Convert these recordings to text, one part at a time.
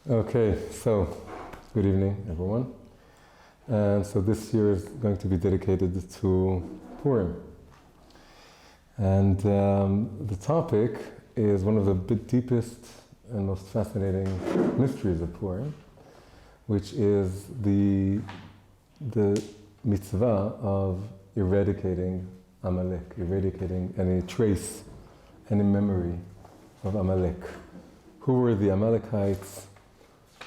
Okay, so good evening, everyone. And so this year is going to be dedicated to Purim. And the topic is one of the deepest and most fascinating mysteries of Purim, which is the mitzvah of eradicating Amalek, eradicating any trace, any memory of Amalek. Who were the Amalekites?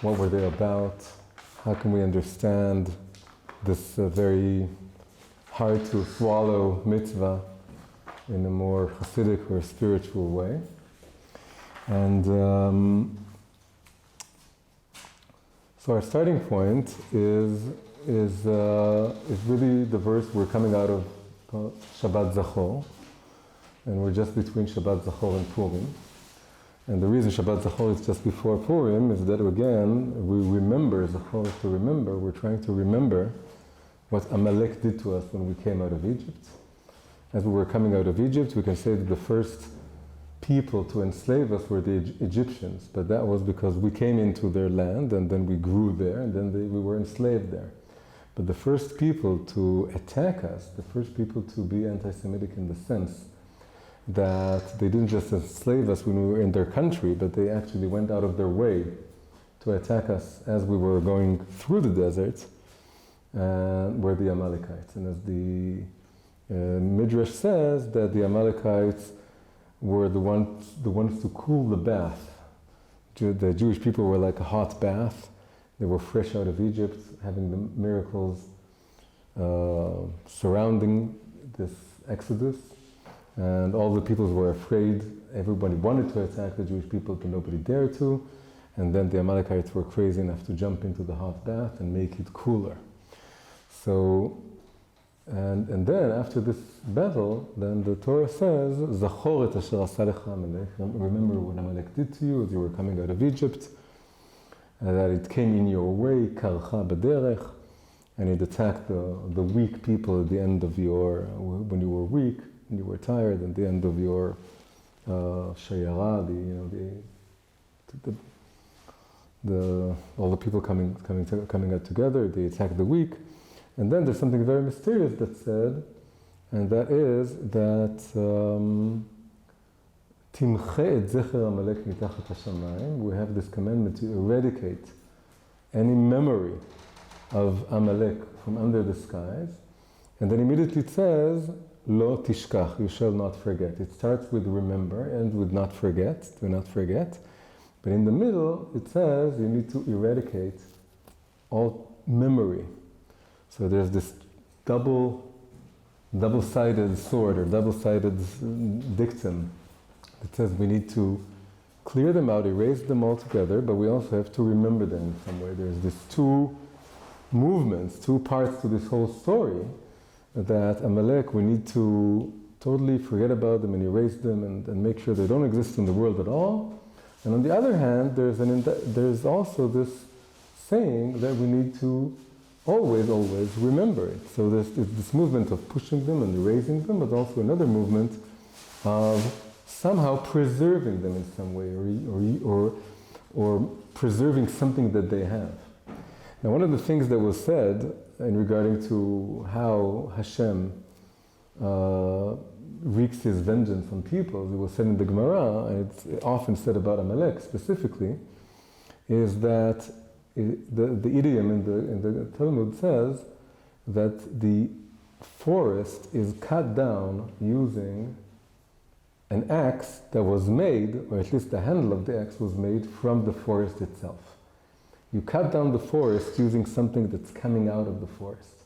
What were they about? How can we understand this very hard to swallow mitzvah in a more Hasidic or spiritual way? And so our starting point is really the verse we're coming out of, Shabbat Zachor, and we're just between Shabbat Zachor and Purim. And the reason Shabbat Zachor is just before Purim is that, again, we remember, Zachor is to remember, we're trying to remember what Amalek did to us when we came out of Egypt. As we were coming out of Egypt, we can say that the first people to enslave us were the Egyptians, but that was because we came into their land and then we grew there and then we were enslaved there. But the first people to attack us, the first people to be anti-Semitic in the sense that they didn't just enslave us when we were in their country, but they actually went out of their way to attack us as we were going through the desert, were the Amalekites. And as the Midrash says, that the Amalekites were the ones to cool the bath. The Jewish people were like a hot bath. They were fresh out of Egypt, having the miracles surrounding this exodus. And all the peoples were afraid. Everybody wanted to attack the Jewish people, but nobody dared to. And then the Amalekites were crazy enough to jump into the hot bath and make it cooler. So, and then after this battle, then the Torah says, Zachor et asher asa lecha Amalek. Remember what Amalek did to you as you were coming out of Egypt, that it came in your way, karcha b'derech, and it attacked the weak people at the end of when you were weak, and you were tired, at the end of your shayara, all the people coming out together, they attack the weak. And then there's something very mysterious that's said, and that is that Timche et zecher Amalek mitachat hashamayim. We have this commandment to eradicate any memory of Amalek from under the skies. And then immediately it says, Lo tishkach, you shall not forget. It starts with remember and with not forget, do not forget. But in the middle, it says you need to eradicate all memory. So there's this double-sided sword or double-sided dictum that says we need to clear them out, erase them all together, but we also have to remember them in some way. There's these two movements, two parts to this whole story, that Amalek, we need to totally forget about them and erase them and make sure they don't exist in the world at all. And on the other hand, there's also this saying that we need to always remember it. So there's this movement of pushing them and erasing them, but also another movement of somehow preserving them in some way or preserving something that they have. Now, one of the things that was said in regarding to how Hashem wreaks his vengeance on people, it was said in the Gemara, and it's often said about Amalek specifically, is that the idiom in the Talmud says that the forest is cut down using an axe that was made, or at least the handle of the axe was made from the forest itself. You cut down the forest using something that's coming out of the forest.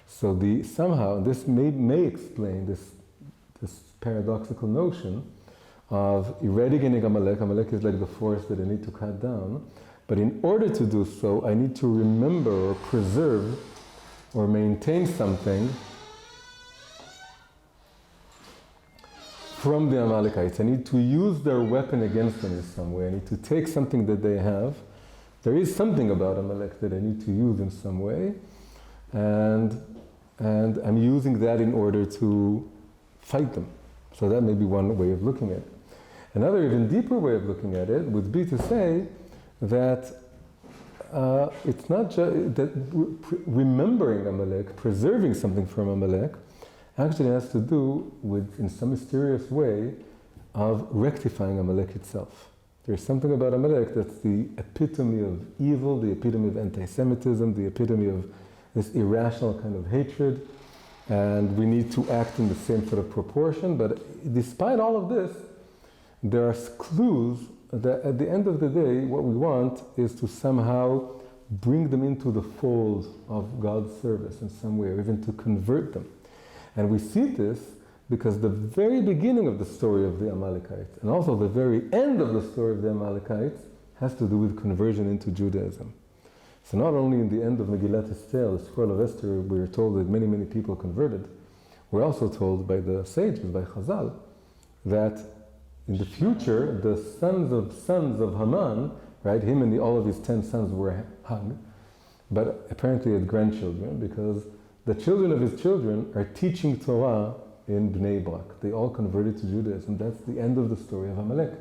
So somehow this may explain this paradoxical notion of eradicating Amalek. Amalek is like the forest that I need to cut down. But in order to do so, I need to remember or preserve or maintain something from the Amalekites. I need to use their weapon against them in some way. I need to take something that they have. There is something about Amalek that I need to use in some way, and I'm using that in order to fight them. So that may be one way of looking at it. Another even deeper way of looking at it would be to say that it's not just that remembering Amalek, preserving something from Amalek, actually has to do with, in some mysterious way, of rectifying Amalek itself. There's something about Amalek that's the epitome of evil, the epitome of anti-Semitism, the epitome of this irrational kind of hatred, and we need to act in the same sort of proportion. But despite all of this, there are clues that at the end of the day, what we want is to somehow bring them into the fold of God's service in some way, or even to convert them. And we see this because the very beginning of the story of the Amalekites, and also the very end of the story of the Amalekites, has to do with conversion into Judaism. So not only in the end of Megillat Esther, the scroll of Esther, we are told that many, many people converted, we're also told by the sages, by Chazal, that in the future, the sons of Haman, right, him and all of his 10 sons were hung, but apparently had grandchildren, because the children of his children are teaching Torah in Bnei Brak. They all converted to Judaism. That's the end of the story of Amalek.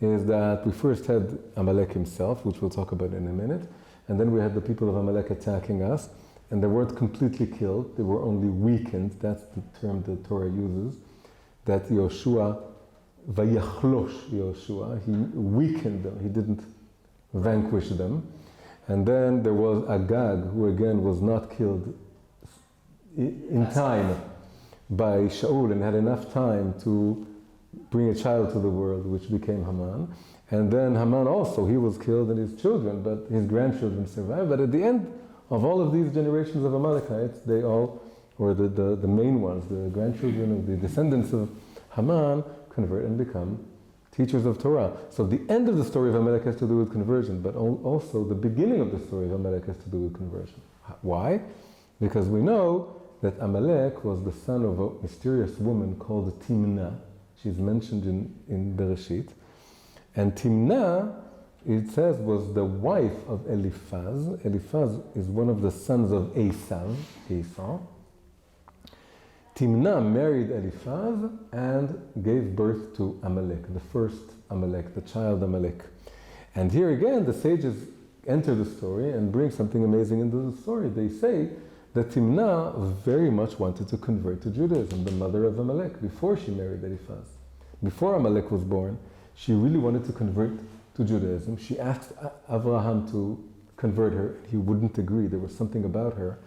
Is that we first had Amalek himself, which we'll talk about in a minute, and then we had the people of Amalek attacking us, and they weren't completely killed, they were only weakened. That's the term the Torah uses, that Yoshua, Vayachlosh Yoshua, he weakened them, he didn't vanquish them. And then there was Agag, who again was not killed in time by Shaul and had enough time to bring a child to the world, which became Haman. And then Haman also, he was killed and his children, but his grandchildren survived. But at the end of all of these generations of Amalekites, they all, or the main ones, the grandchildren of the descendants of Haman, convert and become teachers of Torah. So the end of the story of Amalek has to do with conversion, but also the beginning of the story of Amalek has to do with conversion. Why? Because we know that Amalek was the son of a mysterious woman called Timnah. She's mentioned in Bereshit. And Timnah, it says, was the wife of Eliphaz. Eliphaz is one of the sons of Esau. Timnah married Eliphaz and gave birth to Amalek, the first Amalek, the child Amalek. And here again, the sages enter the story and bring something amazing into the story. They say that Timnah very much wanted to convert to Judaism, the mother of Amalek, before she married Eliphaz. Before Amalek was born, she really wanted to convert to Judaism. She asked Abraham to convert her. He wouldn't agree. There was something about her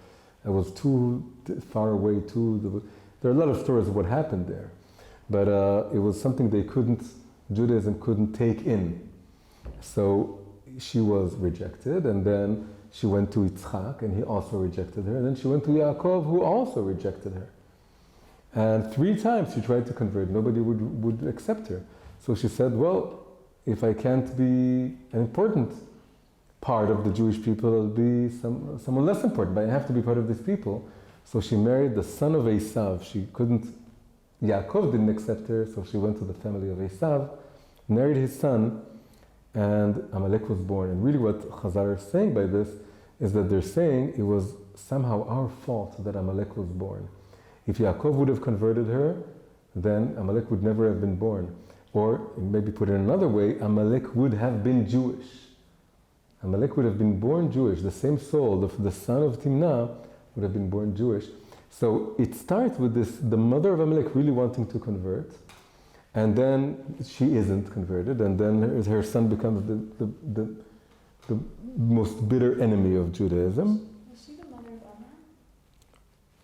that was too far away, there are a lot of stories of what happened there. But it was something Judaism couldn't take in. So she was rejected, and then she went to Yitzchak, and he also rejected her. And then she went to Yaakov, who also rejected her. And 3 times she tried to convert. Nobody would accept her. So she said, well, if I can't be an important part of the Jewish people, I'll be someone less important, but I have to be part of these people. So she married the son of Esau. Yaakov didn't accept her, so she went to the family of Esau, married his son, and Amalek was born. And really what Chazal are saying by this is that they're saying it was somehow our fault that Amalek was born. If Yaakov would have converted her, then Amalek would never have been born. Or, maybe put it another way, Amalek would have been Jewish. Amalek would have been born Jewish. The same soul, the son of Timnah, would have been born Jewish. So it starts with the mother of Amalek really wanting to convert, and then she isn't converted, and then her son becomes the most bitter enemy of Judaism. Was she the mother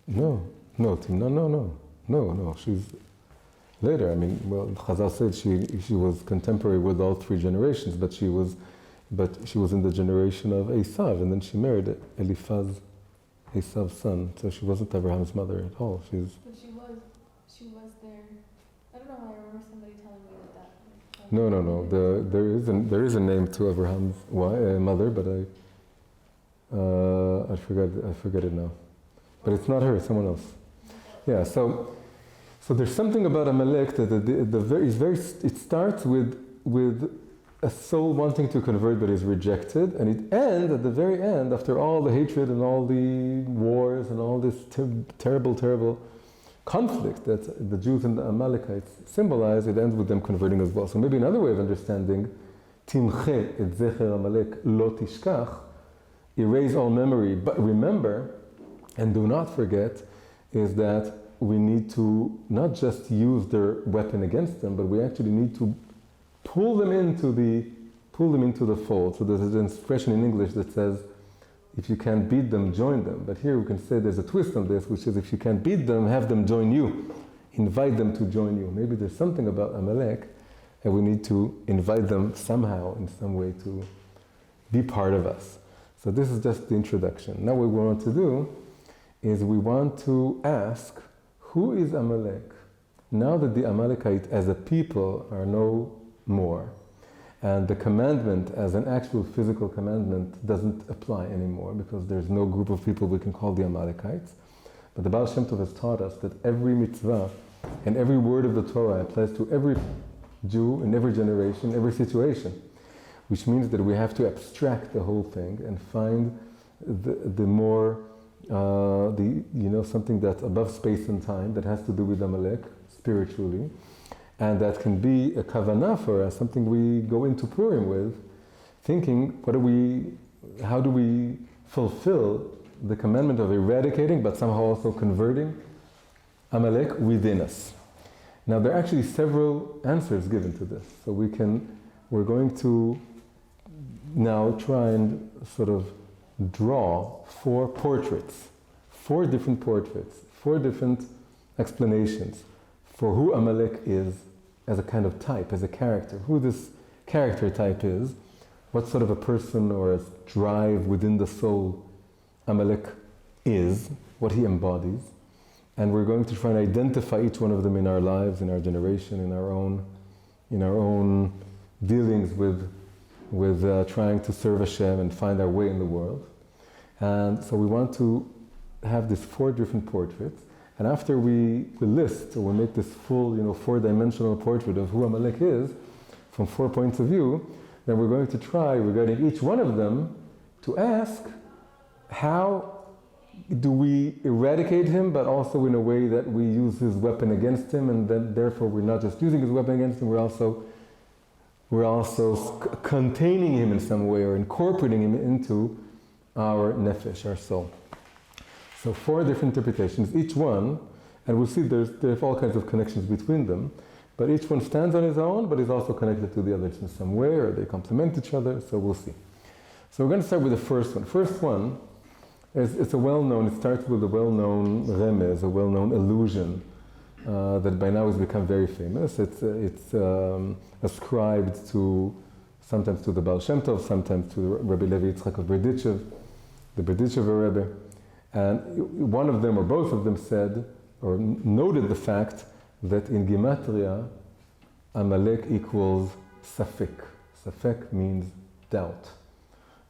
of Amram? No, Timnah, no, she's later. I mean, well, Chazal said she was contemporary with all 3 generations, but she was in the generation of Esau, and then she married Eliphaz, Esau's son. So she wasn't Abraham's mother at all. But she was there. I don't know why I remember somebody telling me that. No. There is a name to Abraham's mother, but I forget it now. But it's not her, it's someone else. Yeah. So there's something about Amalek that it starts with a soul wanting to convert but is rejected, and it ends at the very end, after all the hatred and all the wars and all this terrible conflict that the Jews and the Amalekites symbolize, it ends with them converting as well. So maybe another way of understanding Timche et zecher Amalek lo tishkach, erase all memory, but remember, and do not forget, is that we need to not just use their weapon against them, but we actually need to pull them into the fold. So there's an expression in English that says, if you can't beat them, join them. But here we can say there's a twist on this, which is if you can't beat them, have them join you. Invite them to join you. Maybe there's something about Amalek, and we need to invite them somehow, in some way, to be part of us. So this is just the introduction. Now what we want to do is we want to ask, who is Amalek? Now that the Amalekites as a people are no more, and the commandment as an actual physical commandment doesn't apply anymore because there's no group of people we can call the Amalekites. But the Baal Shem Tov has taught us that every mitzvah and every word of the Torah applies to every Jew in every generation, every situation, which means that we have to abstract the whole thing and find the more, something that's above space and time that has to do with Amalek spiritually. And that can be a kavanah for us, something we go into Purim with, thinking, how do we fulfill the commandment of eradicating, but somehow also converting Amalek within us? Now, there are actually several answers given to this. So we're going to now try and sort of draw four different portraits, four different explanations for who Amalek is as a kind of type, as a character, who this character type is, what sort of a person or a drive within the soul Amalek is, what he embodies, and we're going to try and identify each one of them in our lives, in our generation, in our own dealings with trying to serve Hashem and find our way in the world. And so we want to have these four different portraits. And after we list, or we make this full, four-dimensional portrait of who Amalek is, from 4 points of view, then we're going to try, regarding each one of them, to ask, how do we eradicate him, but also in a way that we use his weapon against him, and then therefore we're not just using his weapon against him, we're also containing him in some way, or incorporating him into our nefesh, our soul. So 4 different interpretations, each one, and we'll see there's all kinds of connections between them, but each one stands on his own, but is also connected to the others in some way, or they complement each other, so we'll see. So we're going to start with the first one. First one, it's a well-known, it starts with a well-known remez, a well-known illusion, that by now has become very famous. It's ascribed sometimes to the Baal Shem Tov, sometimes to Rabbi Levi Yitzchak of Berditchev, the Berditchever Rebbe. And one of them, or both of them, said, or noted the fact that in Gematria, Amalek equals Safek. Safek means doubt.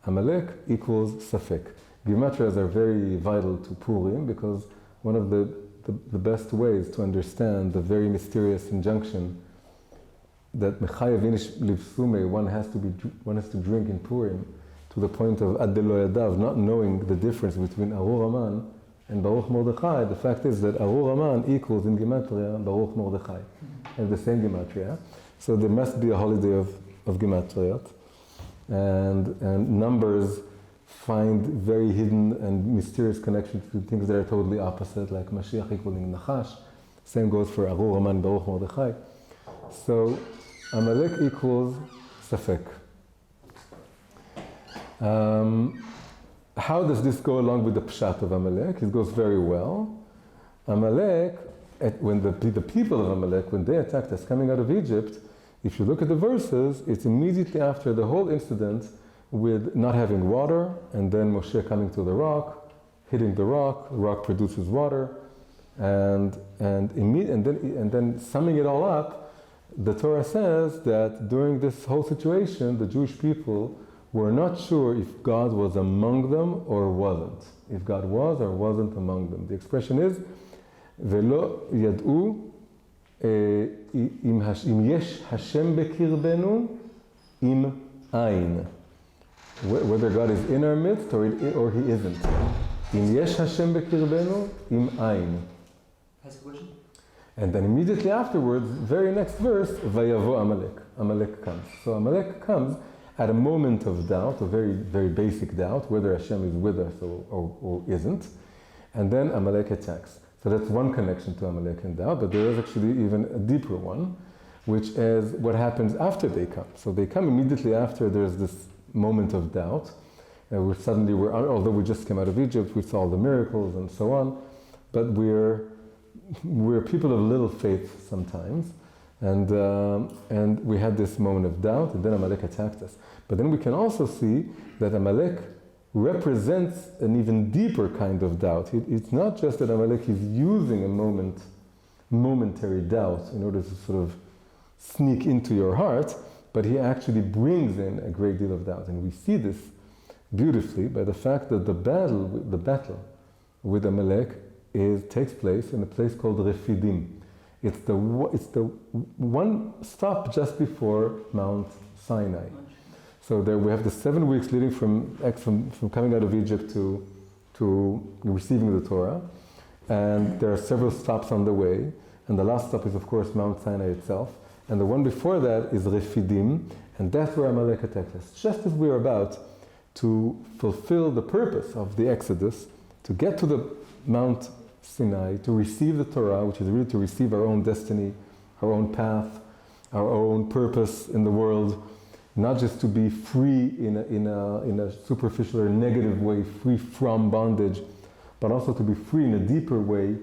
Amalek equals Safek. Gematrias are very vital to Purim because one of the best ways to understand the very mysterious injunction that Mechayev Inish Livsume, one has to drink in Purim, to the point of Ad Delo Yadav, not knowing the difference between Arur Aman and Baruch Mordechai. The fact is that Arur Aman equals in Gematria Baruch Mordechai, and the same Gematria. So there must be a holiday of Gematriot, and numbers find very hidden and mysterious connections to things that are totally opposite, like Mashiach equaling Nachash. Same goes for Arur Aman, Baruch Mordechai. So Amalek equals Safek. How does this go along with the pshat of Amalek? It goes very well. Amalek, when the people of Amalek, when they attacked us coming out of Egypt, if you look at the verses, it's immediately after the whole incident with not having water, and then Moshe coming to the rock, hitting the rock produces water, and then summing it all up, the Torah says that during this whole situation, the Jewish people were not sure if God was among them or wasn't. If God was or wasn't among them. The expression is, Velo yad'u im yesh Hashem bekirbenu im ayin. Whether God is in our midst or He isn't. Im yesh Hashem bekirbenu im ayin. Ask a question? And then immediately afterwards, very next verse, Vayavo Amalek. Amalek comes. So Amalek comes at a moment of doubt, a very, very basic doubt, whether Hashem is with us or isn't. And then Amalek attacks. So that's one connection to Amalek and doubt, but there is actually even a deeper one, which is what happens after they come. So they come immediately after there's this moment of doubt. Although we just came out of Egypt, we saw all the miracles and so on, but we're people of little faith sometimes. And we had this moment of doubt, and then Amalek attacked us. But then we can also see that Amalek represents an even deeper kind of doubt. It's not just that Amalek is using a momentary doubt in order to sort of sneak into your heart, but he actually brings in a great deal of doubt. And we see this beautifully by the fact that the battle with Amalek takes place in a place called Refidim. It's the one stop just before Mount Sinai. So there we have the 7 weeks leading from coming out of Egypt to receiving the Torah, and there are several stops on the way, and the last stop is of course Mount Sinai itself, and the one before that is Refidim, and that's where Amalek attacked us. Just as we are about to fulfill the purpose of the Exodus, to get to the Mount Sinai, to receive the Torah, which is really to receive our own destiny, our own path, our own purpose in the world, not just to be free in a superficial or negative way, free from bondage, but also to be free in a deeper way.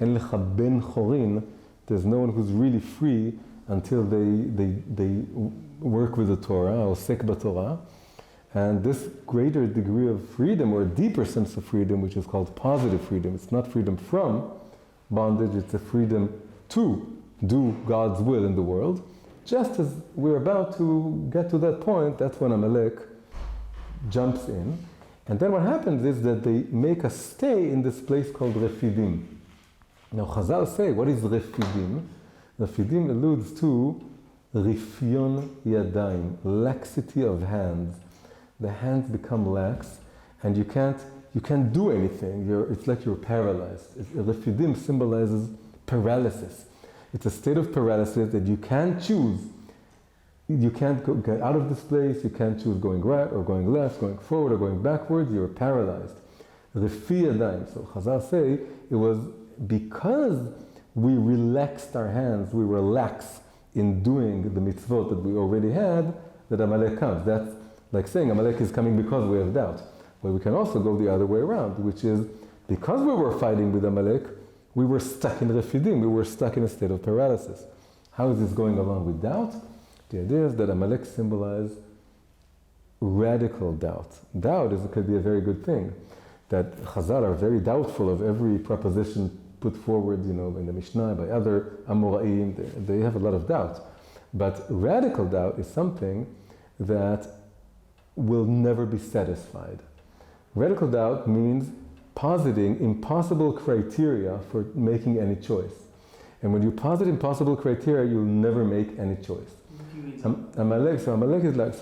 En lecha ben chorin, there's no one who's really free until they work with the Torah, osek b'Torah. And this greater degree of freedom, or a deeper sense of freedom, which is called positive freedom, it's not freedom from bondage, it's a freedom to do God's will in the world. Just as we're about to get to that point, that's when Amalek jumps in. And then what happens is that they make a stay in this place called Refidim. Now Chazal say, what is Refidim? Refidim alludes to Rifyon Yadayim, laxity of hands. The hands become lax, and you can't do anything. It's like you're paralyzed. Refidim symbolizes paralysis. It's a state of paralysis that you can't choose. You can't get out of this place. You can't choose going right or going left, going forward or going backwards. You're paralyzed. Refi yadayim. So Chazal say it was because we relaxed our hands, we were lax in doing the mitzvot that we already had, that Amalek comes. That's like saying Amalek is coming because we have doubt. But we can also go the other way around, which is because we were fighting with Amalek, we were stuck in Refidim, we were stuck in a state of paralysis. How is this going along with doubt? The idea is that Amalek symbolizes radical doubt. Doubt could be a very good thing. That Chazal are very doubtful of every proposition put forward, in the Mishnah by other Amoraim. They have a lot of doubt. But radical doubt is something that will never be satisfied. Radical doubt means positing impossible criteria for making any choice. And when you posit impossible criteria, you'll never make any choice. Amalek is like,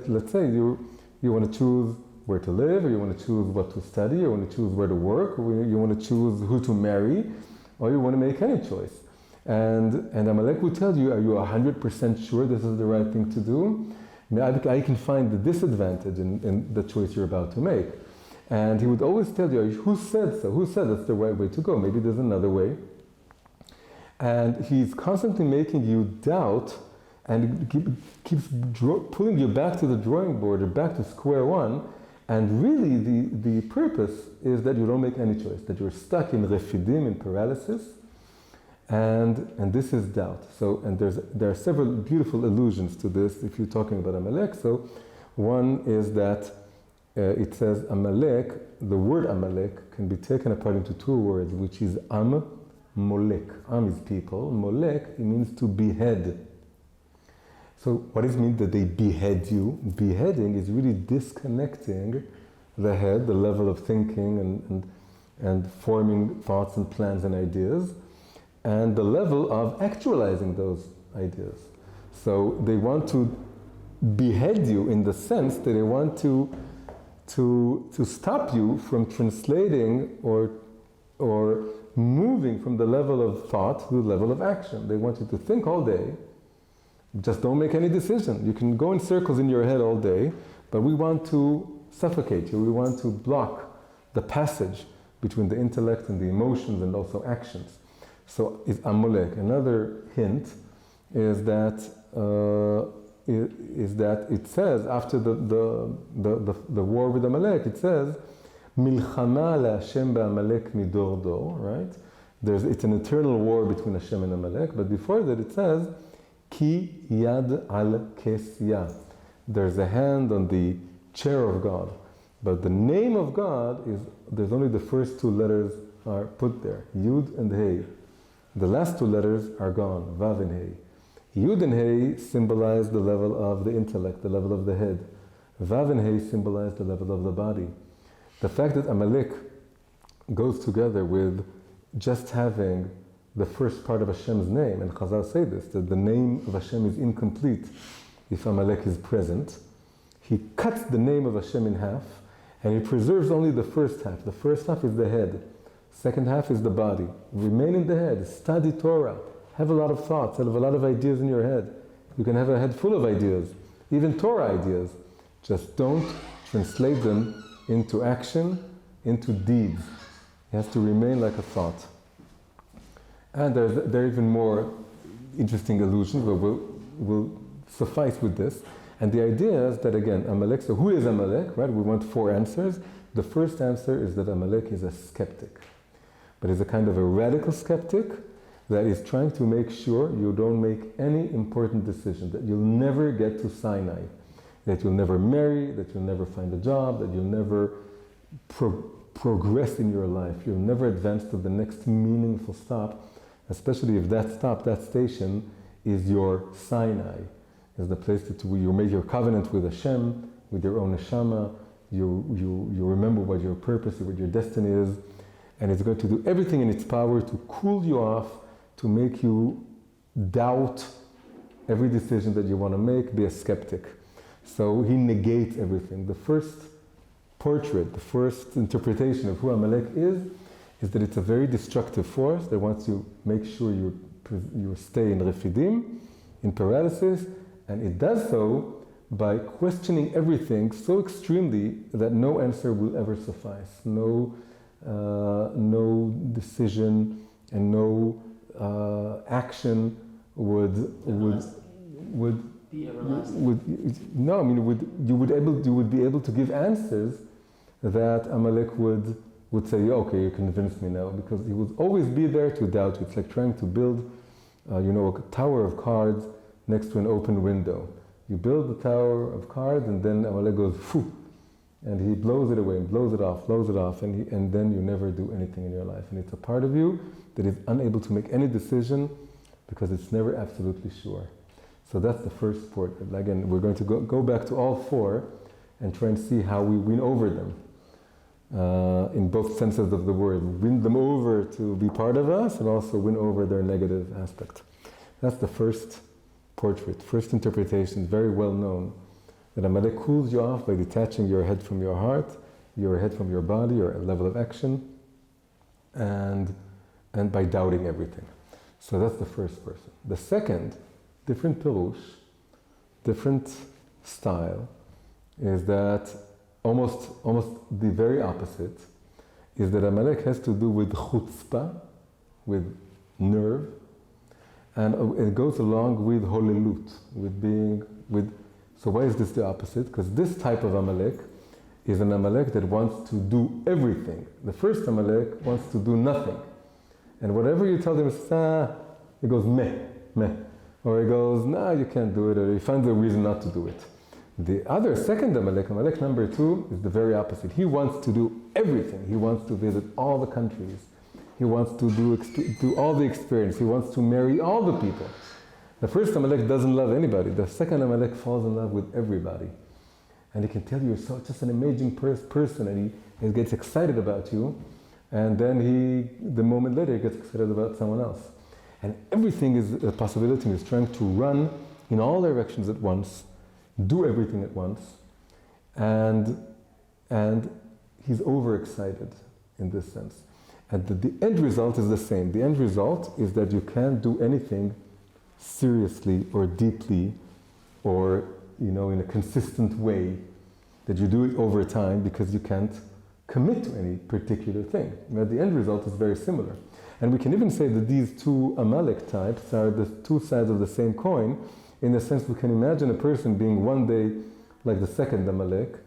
let's say you want to choose where to live, or you want to choose what to study, or you want to choose where to work, or you want to choose who to marry, or you want to make any choice. And Amalek will tell you, are you 100% sure this is the right thing to do? I can find the disadvantage in the choice you're about to make. And he would always tell you, who said so? Who said that's the right way to go? Maybe there's another way. And he's constantly making you doubt, and keeps pulling you back to the drawing board or back to square one. And really the purpose is that you don't make any choice, that you're stuck in refidim, in paralysis. And this is doubt. So, and there are several beautiful allusions to this if you're talking about Amalek. So one is that it says Amalek, the word Amalek can be taken apart into two words, which is Am, Molek. Am is people, Molek, it means to behead. So what does it mean that they behead you? Beheading is really disconnecting the head, the level of thinking and forming thoughts and plans and ideas, and the level of actualizing those ideas. So they want to behead you in the sense that they want to stop you from translating or moving from the level of thought to the level of action. They want you to think all day, Just don't make any decision. You can go in circles in your head all day, but we want to suffocate you. We want to block the passage between the intellect and the emotions and also actions. So is Amalek. Another hint is that it says after the war with Amalek, it says Milchama leHashem beAmalek midor dor, right? It's an eternal war between Hashem and Amalek, but before that it says Ki yad al kesya. There's a hand on the chair of God. But the name of God is, there's only the first two letters are put there, Yud and Hey. The last two letters are gone, Vav and Hey. Yud and Hey symbolize the level of the intellect, the level of the head. Vav and Hey symbolize the level of the body. The fact that Amalek goes together with just having the first part of Hashem's name, and Chazal say this, that the name of Hashem is incomplete if Amalek is present. He cuts the name of Hashem in half, and he preserves only the first half. The first half is the head. Second half is the body. Remain in the head, study Torah, have a lot of thoughts, have a lot of ideas in your head. You can have a head full of ideas, even Torah ideas. Just don't translate them into action, into deeds. It has to remain like a thought. And there are even more interesting allusions, but we'll suffice with this. And the idea is that, again, Amalek, so who is Amalek, right? We want 4 answers. The first answer is that Amalek is a skeptic. But he's a kind of a radical skeptic that is trying to make sure you don't make any important decision, that you'll never get to Sinai, that you'll never marry, that you'll never find a job, that you'll never progress in your life, you'll never advance to the next meaningful stop, especially if that stop, that station, is your Sinai, is the place that you make your covenant with Hashem, with your own neshama, you remember what your purpose, what your destiny is, and it's going to do everything in its power to cool you off, to make you doubt every decision that you want to make, be a skeptic. So he negates everything. The first portrait, the first interpretation of who Amalek is that it's a very destructive force that wants to make sure you stay in refidim, in paralysis, and it does so by questioning everything so extremely that no answer will ever suffice. No decision and no action would be everlasting. You would be able to give answers that Amalek would say, yeah, okay, you convinced me now, because he would always be there to doubt you. It's like trying to build, a tower of cards next to an open window. You build the tower of cards, and then Amalek goes, phew, and he blows it away, and blows it off, and then you never do anything in your life. And it's a part of you that is unable to make any decision because it's never absolutely sure. So that's the first portrait. Again, we're going to go back to all 4 and try and see how we win over them. In both senses of the word. Win them over to be part of us, and also win over their negative aspect. That's the first portrait, first interpretation, very well known, that Amalek cools you off by detaching your head from your heart, your head from your body, your level of action, and by doubting everything. So that's the first person. The second, different pirush, different style, is that almost the very opposite, is that Amalek has to do with chutzpah, with nerve, and it goes along with holelut, so why is this the opposite? Because this type of Amalek is an Amalek that wants to do everything. The first Amalek wants to do nothing. And whatever you tell him, he goes meh. Or he goes, nah, you can't do it, or he finds a reason not to do it. The other, second Amalek number 2, is the very opposite. He wants to do everything. He wants to visit all the countries. He wants to do all the experience. He wants to marry all the people. The first Amalek doesn't love anybody. The second Amalek falls in love with everybody. And he can tell you you're just an amazing person, and he gets excited about you, and then the moment later, he gets excited about someone else. And everything is a possibility. He's trying to run in all directions at once, do everything at once, and he's overexcited in this sense. And the end result is the same. The end result is that you can't do anything seriously or deeply or in a consistent way, that you do it over time because you can't commit to any particular thing. The end result is very similar. And we can even say that these two Amalek types are the two sides of the same coin, in the sense we can imagine a person being one day like the second Amalek,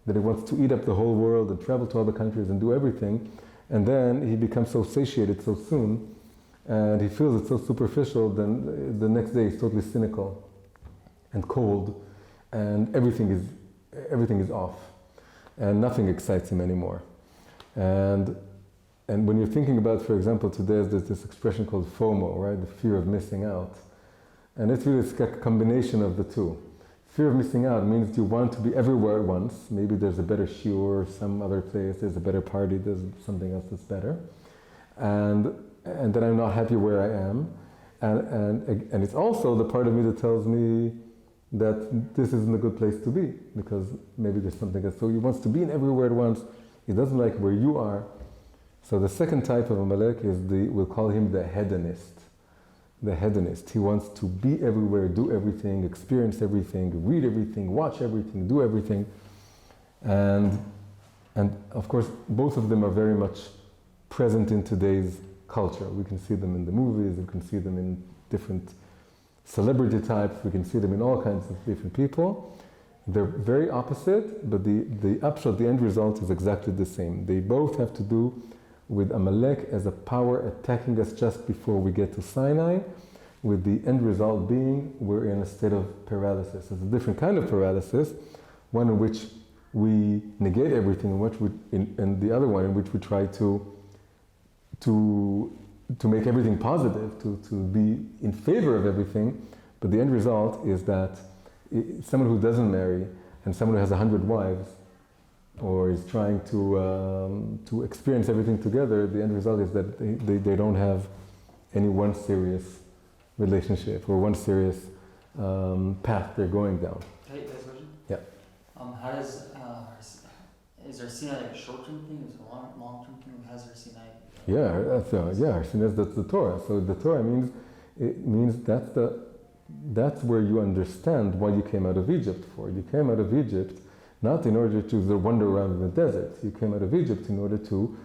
that he wants to eat up the whole world and travel to other countries and do everything, and then he becomes so satiated so soon, and he feels it's so superficial, then the next day he's totally cynical and cold, and everything is off, and nothing excites him anymore. And when you're thinking about, for example, today there's this expression called FOMO, right? The fear of missing out. And it's really a combination of the two. Fear of missing out means you want to be everywhere at once. Maybe there's a better shiur, some other place, there's a better party, there's something else that's better. And then I'm not happy where I am. And it's also the part of me that tells me that this isn't a good place to be, because maybe there's something else. So he wants to be in everywhere at once. He doesn't like where you are. So the second type of Amalek is we'll call him the hedonist. The hedonist. He wants to be everywhere, do everything, experience everything, read everything, watch everything, do everything. And of course, both of them are very much present in today's culture. We can see them in the movies, we can see them in different celebrity types, we can see them in all kinds of different people. They're very opposite, but the upshot, the end result is exactly the same. They both have to do with Amalek as a power attacking us just before we get to Sinai, with the end result being we're in a state of paralysis. It's a different kind of paralysis, one in which we negate everything, and the other one in which we try to make everything positive, to be in favor of everything, but the end result is that someone who doesn't marry and someone who has 100 wives, or is trying to experience everything together, the end result is that they don't have any one serious relationship or one serious path they're going down. Can I ask a question? Yeah. How does, is there Sinai like a short-term thing? Is it a long-term thing? How does there Sinai? That's the Torah. So the Torah means that's where you understand why you came out of Egypt for. You came out of Egypt not in order to wander around in the desert. You came out of Egypt in order to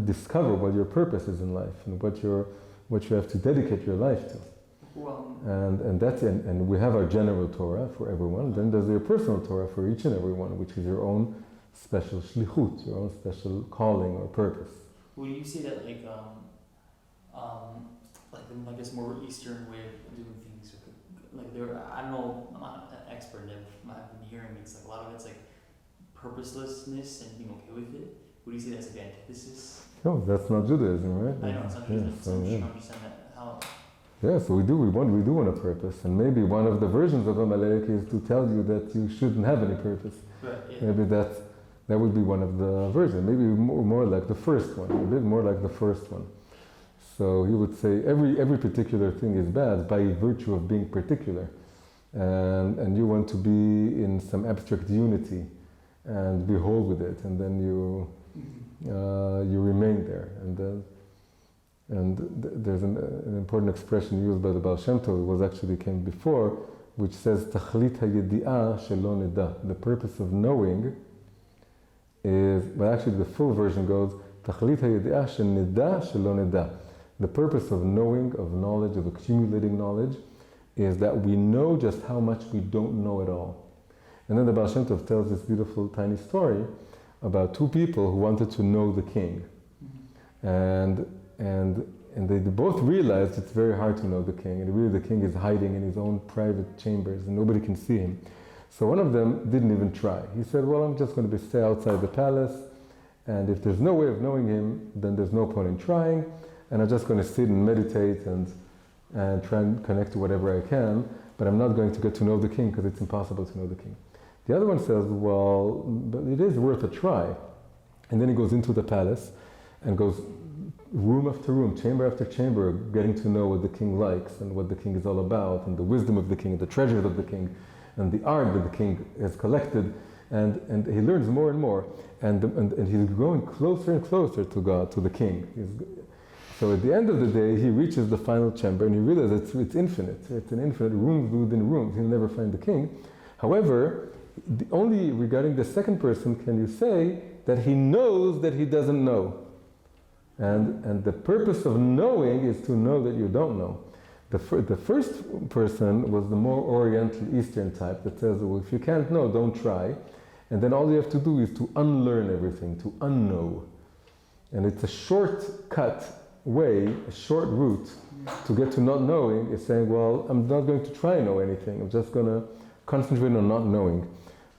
discover what your purpose is in life and what you have to dedicate your life to. Well, and we have our general Torah for everyone. Then there's your personal Torah for each and every one, which is your own special shlichut, your own special calling or purpose. would you say that like I guess more Eastern way of doing things, like there, I don't know, I'm not an expert in it, but I've been hearing it's like a lot of it's like purposelessness and being okay with it. Would you say that's like the antithesis? No, that's not Judaism, right? I know it's not Judaism, so I'm just trying to understand that how. Yeah, so we do want a purpose, and maybe one of the versions of Amalek is to tell you that you shouldn't have any purpose. Right, yeah. Maybe that would be one of the versions. Maybe more like the first one, a bit more like the first one. So he would say every particular thing is bad by virtue of being particular, and you want to be in some abstract unity and be whole with it, and then you remain there, and there's an important expression used by the Baal Shem Tov, it was actually came before, which says Tachlit hayedi'ah shelo neda. The purpose of knowing is, but actually the full version goes Tachlit hayedi'ah sheneda shelo neda. The purpose of knowing, of knowledge, of accumulating knowledge, is that we know just how much we don't know at all. And then the Baal Shem Tov tells this beautiful tiny story about two people who wanted to know the king. And they both realized it's very hard to know the king, and really the king is hiding in his own private chambers and nobody can see him. So one of them didn't even try. He said, well, I'm just going to stay outside the palace, and if there's no way of knowing him, then there's no point in trying, and I'm just going to sit and meditate and try and connect to whatever I can, but I'm not going to get to know the king because it's impossible to know the king. The other one says, well, but it is worth a try. And then he goes into the palace and goes room after room, chamber after chamber, getting to know what the king likes and what the king is all about, and the wisdom of the king, and the treasures of the king, and the art that the king has collected, and he learns more and more, and he's growing closer and closer to God, to the king. So at the end of the day, he reaches the final chamber and he realizes it's infinite. It's an infinite rooms within rooms. He'll never find the king. However, only regarding the second person can you say that he knows that he doesn't know. And the purpose of knowing is to know that you don't know. The first person was the more Oriental Eastern type that says, well, if you can't know, don't try. And then all you have to do is to unlearn everything, to unknow. And it's a shortcut way, a short route to get to not knowing is saying, well, I'm not going to try know anything. I'm just going to concentrate on not knowing.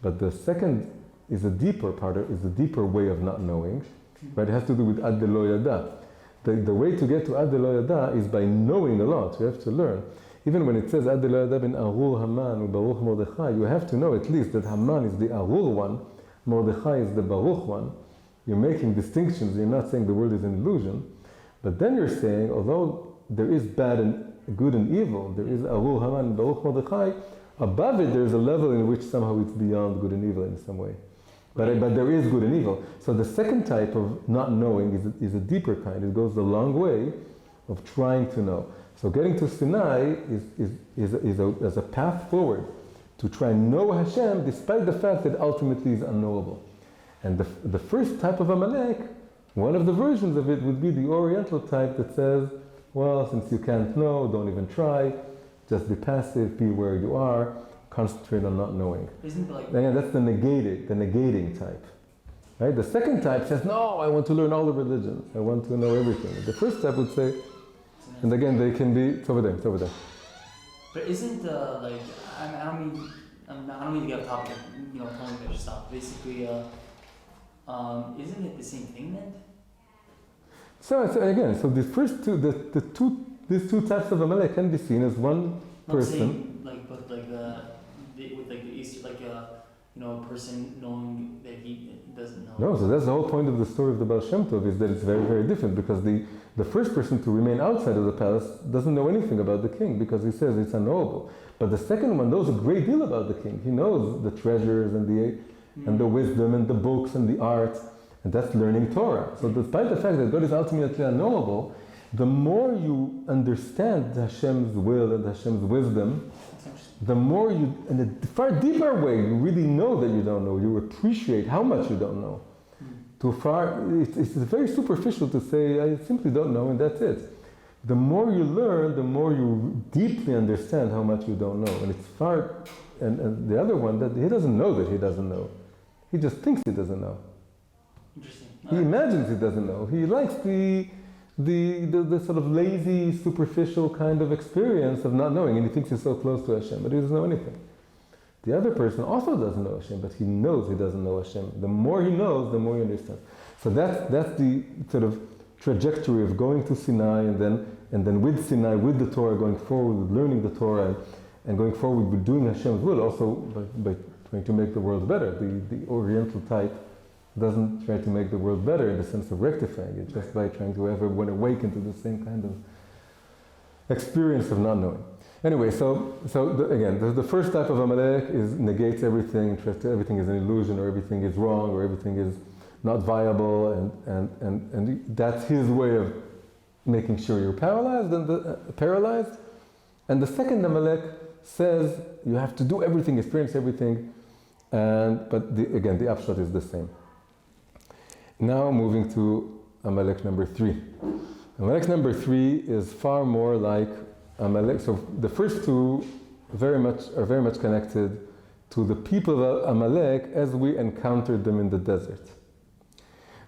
But the second is a deeper part, is a deeper way of not knowing. Right? It has to do with ad lo yada. The way to get to ad lo yada is by knowing a lot. You have to learn. Even when it says ad lo yada ben arur Haman u'baruch Mordechai, you have to know at least that Haman is the arur one, Mordechai is the baruch one. You're making distinctions. You're not saying the world is an illusion. But then you're saying, although there is bad and good and evil, there is arur Haman and baruch Mordechai, above it there's a level in which somehow it's beyond good and evil in some way. But there is good and evil. So the second type of not knowing is a deeper kind. It goes a long way of trying to know. So getting to Sinai is a path forward to try and know Hashem despite the fact that ultimately is unknowable. And the first type of Amalek, one of the versions of it would be the Oriental type that says, well, since you can't know, don't even try, just be passive, be where you are, concentrate on not knowing. Isn't like... Again, that's the negating type. Right? The second type says, no, I want to learn all the religions. I want to know everything. The first type would say, and again, they can be, it's over there. But isn't like, I don't mean to get off topic, tell me to stop. Basically, isn't it the same thing then? So again, so the first two, these two types of Amalek can be seen as one person. With the Easter, a person knowing that he doesn't know. No, so that's the whole point of the story of the Baal Shem Tov, is that it's very, very different, because the first person to remain outside of the palace doesn't know anything about the king, because he says it's unknowable. But the second one knows a great deal about the king. He knows the treasures and the wisdom and the books and the art, and that's learning Torah. So despite the fact that God is ultimately unknowable, the more you understand Hashem's will and Hashem's wisdom, the more you, in a far deeper way, you really know that you don't know. You appreciate how much you don't know. It's very superficial to say, I simply don't know, and that's it. The more you learn, the more you deeply understand how much you don't know. And it's far, and the other one, that he doesn't know that he doesn't know. He just thinks he doesn't know. Interesting. He imagines he doesn't know. He likes the sort of lazy, superficial kind of experience of not knowing, and he thinks he's so close to Hashem, but he doesn't know anything. The other person also doesn't know Hashem, but he knows he doesn't know Hashem. The more he knows, the more he understands. So that's the sort of trajectory of going to Sinai, and then with Sinai, with the Torah, going forward with learning the Torah, and going forward with doing Hashem's will, also by trying to make the world better. The Oriental type doesn't try to make the world better in the sense of rectifying it, just by trying to have everyone awaken to the same kind of experience of not knowing. Anyway, again, the first type of Amalek negates everything, everything is an illusion, or everything is wrong, or everything is not viable, and that's his way of making sure you're paralyzed. And the second Amalek says you have to do everything, experience everything, but the upshot is the same. Now moving to Amalek number 3. Amalek number 3 is far more like Amalek. So the first two are very much connected to the people of Amalek as we encountered them in the desert.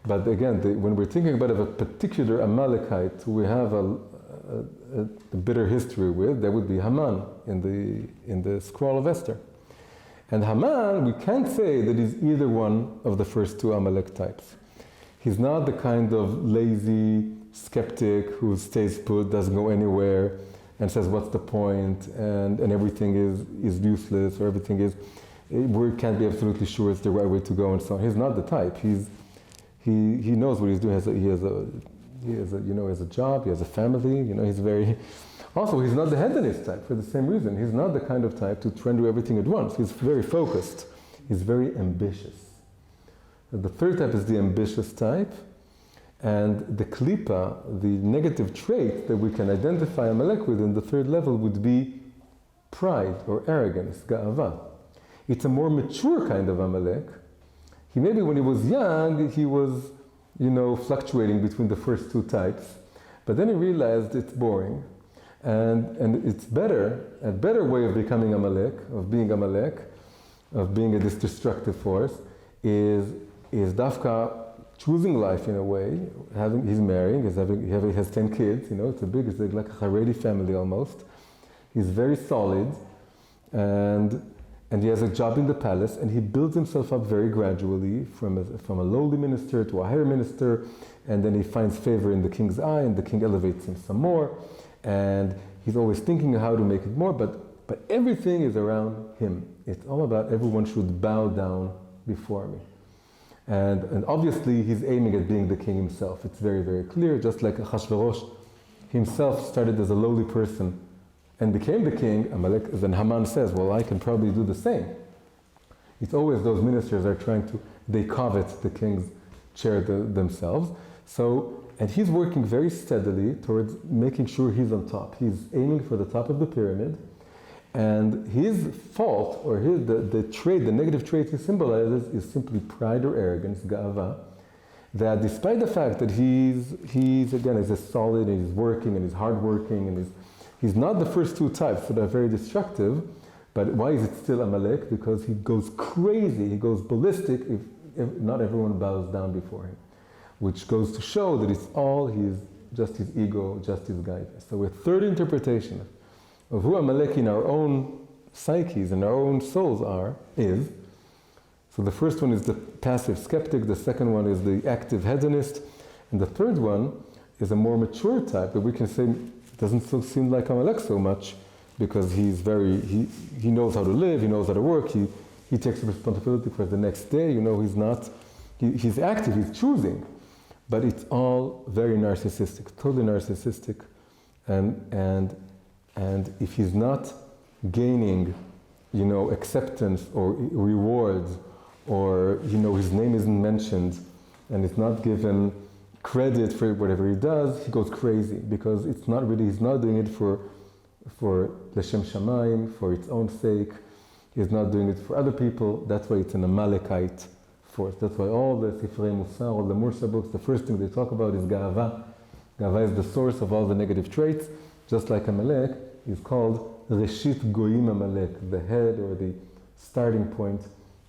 But again, when we're thinking about a particular Amalekite who we have a bitter history with, that would be Haman in the scroll of Esther. And Haman, we can't say that he's either one of the first two Amalek types. He's not the kind of lazy skeptic who stays put, doesn't go anywhere, and says, what's the point, and everything is useless, or everything is, we can't be absolutely sure it's the right way to go, and so on. He's not the type. He knows what he's doing. He has a job, he has a family, he's very... Also, he's not the hedonist type for the same reason. He's not the kind of type to try and do everything at once. He's very focused. He's very ambitious. The third type is the ambitious type. And the klipa, the negative trait that we can identify Amalek with in the third level would be pride or arrogance, ga'ava. It's a more mature kind of Amalek. He maybe when he was young, he was, fluctuating between the first two types. But then he realized it's boring. And it's a better way of becoming Amalek, of being a destructive force, is dafka choosing life in a way. He's marrying, he has 10 kids, it's like a Haredi family almost. He's very solid, and he has a job in the palace, and he builds himself up very gradually from a lowly minister to a higher minister, and then he finds favor in the king's eye, and the king elevates him some more, and he's always thinking how to make it more, but everything is around him. It's all about everyone should bow down before me. And obviously he's aiming at being the king himself. It's very, very clear, just like Achashverosh himself started as a lowly person and became the king. Amalek, then Haman says, well, I can probably do the same. It's always those ministers are they covet the king's chair themselves. And he's working very steadily towards making sure he's on top. He's aiming for the top of the pyramid. And his fault, or the negative trait he symbolizes, is simply pride or arrogance, ga'ava. That despite the fact that he's a solid, and he's working, and he's hardworking, and he's not the first two types that are very destructive, but why is it still Amalek? Because he goes crazy, he goes ballistic if not everyone bows down before him. Which goes to show that it's all just his ego, just his guide. So a third interpretation of who Amalek in our own psyches and our own souls is. So the first one is the passive skeptic, the second one is the active hedonist, and the third one is a more mature type that we can say doesn't seem like Amalek so much because he knows how to live, he knows how to work, he takes responsibility for the next day, he's active, he's choosing. But it's all very narcissistic, totally narcissistic, and if he's not gaining, acceptance or rewards, or his name isn't mentioned, and it's not given credit for whatever he does, he goes crazy because he's not doing it for Leshem Shamayim, for its own sake. He's not doing it for other people. That's why it's an Amalekite force. That's why all the Sifrei Musar, all the Mursha books, the first thing they talk about is Ga'ava. Ga'ava is the source of all the negative traits, just like Amalek is called Reshit Goyim Amalek, the head or the starting point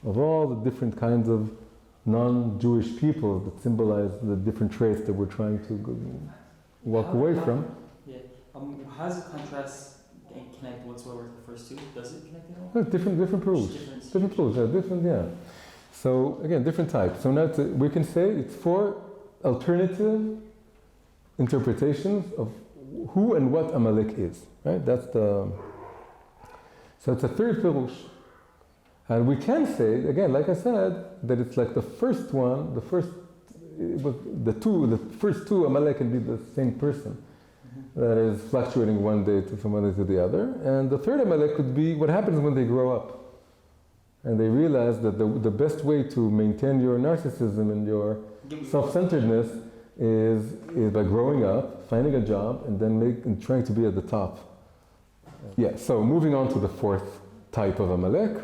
of all the different kinds of non-Jewish people that symbolize the different traits that we're trying to walk away from. Yeah. How does it contrast and connect whatsoever with the first two? Does it connect at all? Different proofs. Different proofs, yeah. So again, different types. So now we can say it's 4 alternative interpretations of who and what Amalek is. Right? So it's a third pirush. And we can say, again, like I said, that it's like the first one, the first two Amalek can be the same person. That is fluctuating from one day to the other. And the third Amalek could be what happens when they grow up. And they realize that the best way to maintain your narcissism and your self-centeredness is by growing up, finding a job, and then trying to be at the top. Yeah, so moving on to the fourth type of Amalek.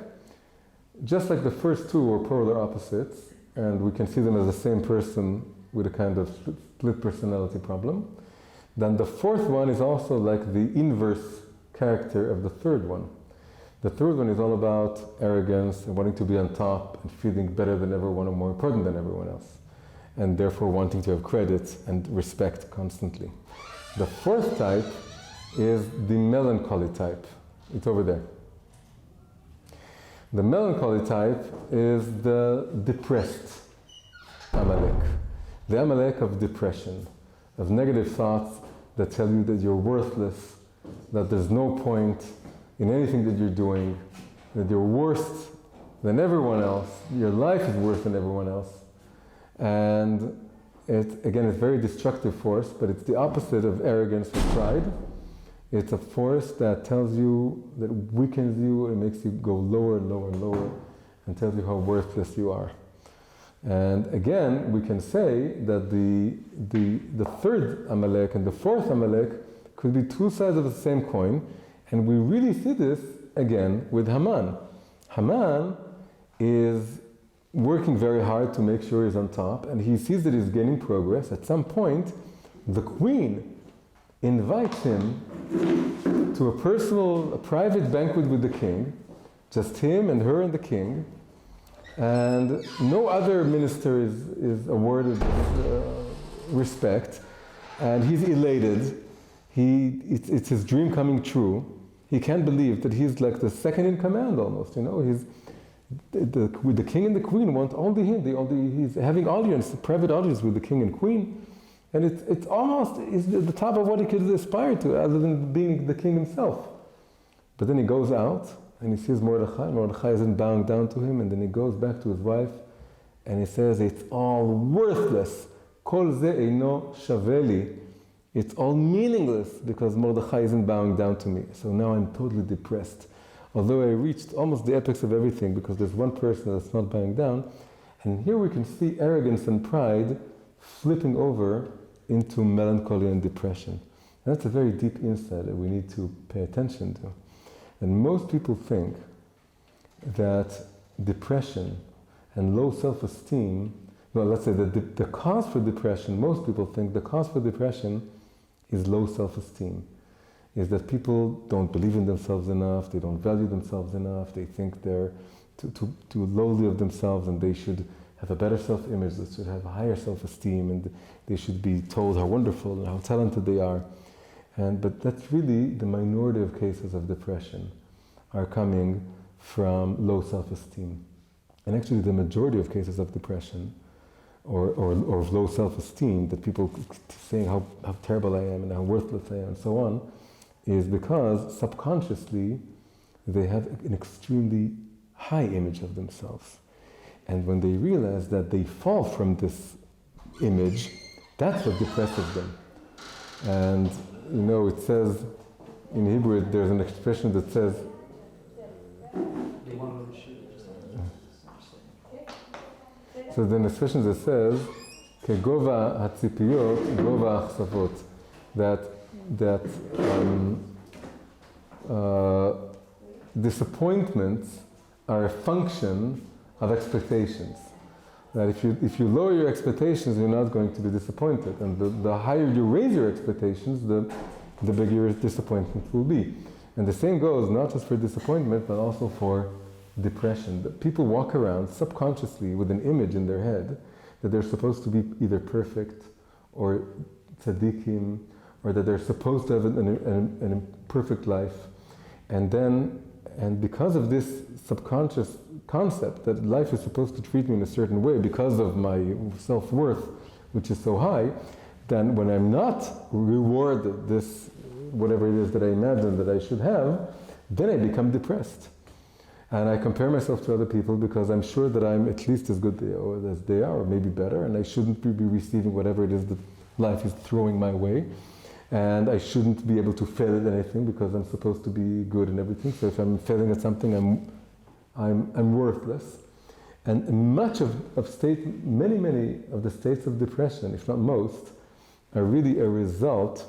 Just like the first two were polar opposites, and we can see them as the same person with a kind of split personality problem, then the fourth one is also like the inverse character of the third one. The third one is all about arrogance and wanting to be on top and feeling better than everyone or more important than everyone else, and therefore wanting to have credit and respect constantly. The fourth type is the melancholy type. It's over there. The melancholy type is the depressed Amalek. The Amalek of depression, of negative thoughts that tell you that you're worthless, that there's no point in anything that you're doing, that you're worse than everyone else, your life is worse than everyone else. And it's a very destructive force, but it's the opposite of arrogance or pride. It's a force that tells you, that weakens you, and makes you go lower and lower and lower, and tells you how worthless you are. And again, we can say that the third Amalek and the fourth Amalek could be two sides of the same coin, and we really see this again with Haman. Haman is working very hard to make sure he's on top, and he sees that he's gaining progress. At some point, the queen invites him to a private banquet with the king, just him and her and the king, and no other minister is awarded respect, and he's elated. It's his dream coming true. He can't believe that he's like the second in command almost, He's the king and the queen want only him. He's having private audience with the king and queen, and it's almost the top of what he could aspire to, other than being the king himself. But then he goes out and he sees Mordechai. Mordechai isn't bowing down to him, and then he goes back to his wife, and he says, "It's all worthless. Kol ze eino shaveli. It's all meaningless because Mordechai isn't bowing down to me. So now I'm totally depressed. Although I reached almost the apex of everything because there's one person that's not bowing down." And here we can see arrogance and pride flipping over into melancholy and depression. And that's a very deep insight that we need to pay attention to. And most people think that depression and low self-esteem, let's say that the cause for depression, most people think the cause for depression is low self-esteem. Is that people don't believe in themselves enough, they don't value themselves enough, they think they're too lowly of themselves, and they should have a better self-image, they should have a higher self-esteem, and they should be told how wonderful and how talented they are. But that's really the minority of cases of depression are coming from low self-esteem. And actually the majority of cases of depression or of low self-esteem, that people saying how terrible I am and how worthless I am and so on, is because subconsciously they have an extremely high image of themselves. And when they realize that they fall from this image, that's what depresses them. And it says in Hebrew, there's an expression that says, so the expression that says, "Kegova hatzipiyot, gova achsavot," that disappointments are a function of expectations. That if you lower your expectations, you're not going to be disappointed. And the higher you raise your expectations, the bigger your disappointment will be. And the same goes not just for disappointment, but also for depression. That people walk around subconsciously with an image in their head that they're supposed to be either perfect or tzaddikim, or that they're supposed to have an perfect life. And because of this subconscious concept that life is supposed to treat me in a certain way because of my self-worth, which is so high, then when I'm not rewarded this, whatever it is that I imagine that I should have, then I become depressed. And I compare myself to other people because I'm sure that I'm at least as good as they are, or maybe better, and I shouldn't be receiving whatever it is that life is throwing my way. And I shouldn't be able to fail at anything because I'm supposed to be good in everything. So if I'm failing at something, I'm worthless. And many of the states of depression, if not most, are really a result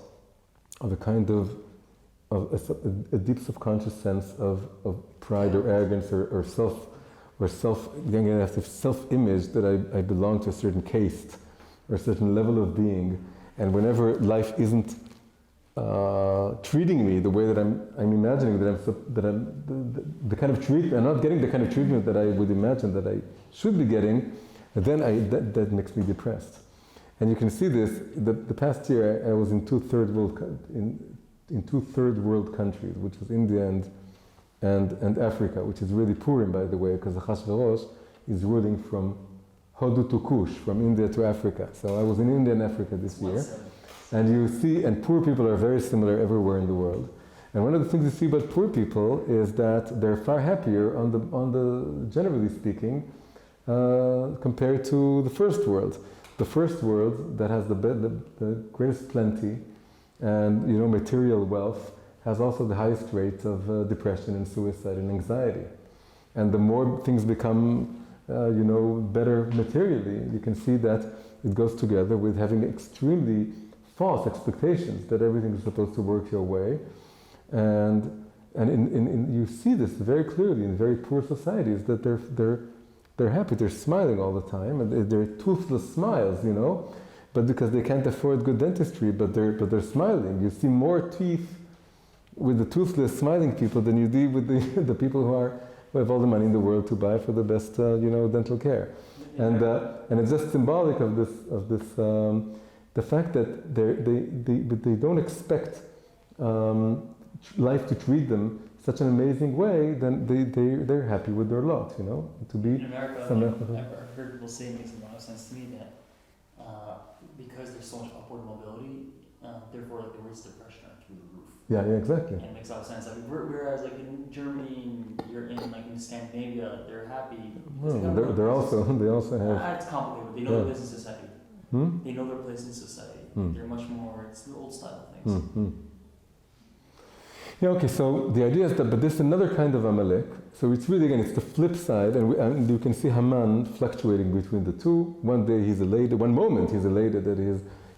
of a kind of a deep subconscious sense of pride or arrogance or self-image that I belong to a certain caste or a certain level of being. And whenever life isn't treating me the way that I'm imagining that I'm the kind of treatment, I'm not getting the kind of treatment that I would imagine that I should be getting, then that makes me depressed. And you can see this. The past year I was in two third world countries, which was India and Africa, which is really Purim, by the way, because Achashverosh is ruling from Hodu to Kush, from India to Africa. So I was in India and Africa this year. And you see, and poor people are very similar everywhere in the world. And one of the things you see about poor people is that they're far happier on the generally speaking, compared to the first world. The first world that has the greatest plenty and material wealth has also the highest rates of depression and suicide and anxiety. And the more things become better materially. You can see that it goes together with having extremely false expectations that everything is supposed to work your way. And you see this very clearly in very poor societies, that they're happy, they're smiling all the time, and they're toothless smiles, but because they can't afford good dentistry, but they're smiling. You see more teeth with the toothless smiling people than you do with the people who have all the money in the world to buy for the best dental care. And it's just symbolic of this the fact that they don't expect life to treat them such an amazing way, then they're happy with their lot, to be. In America, I've heard people say, it makes a lot of sense to me, that because there's so much upward mobility, therefore the rates of depression are through the roof. Yeah, exactly. And it makes a lot of sense. Whereas in Germany, you're in Scandinavia, they're happy. Well, they also have. It's complicated. They know their place in society. Hmm? They know their place in society. They're much more. It's the old style things. Mm-hmm. Yeah, okay, so the idea is that, but this is another kind of Amalek. So it's really, again, it's the flip side, and you can see Haman fluctuating between the two. One day he's elated, one moment he's elated that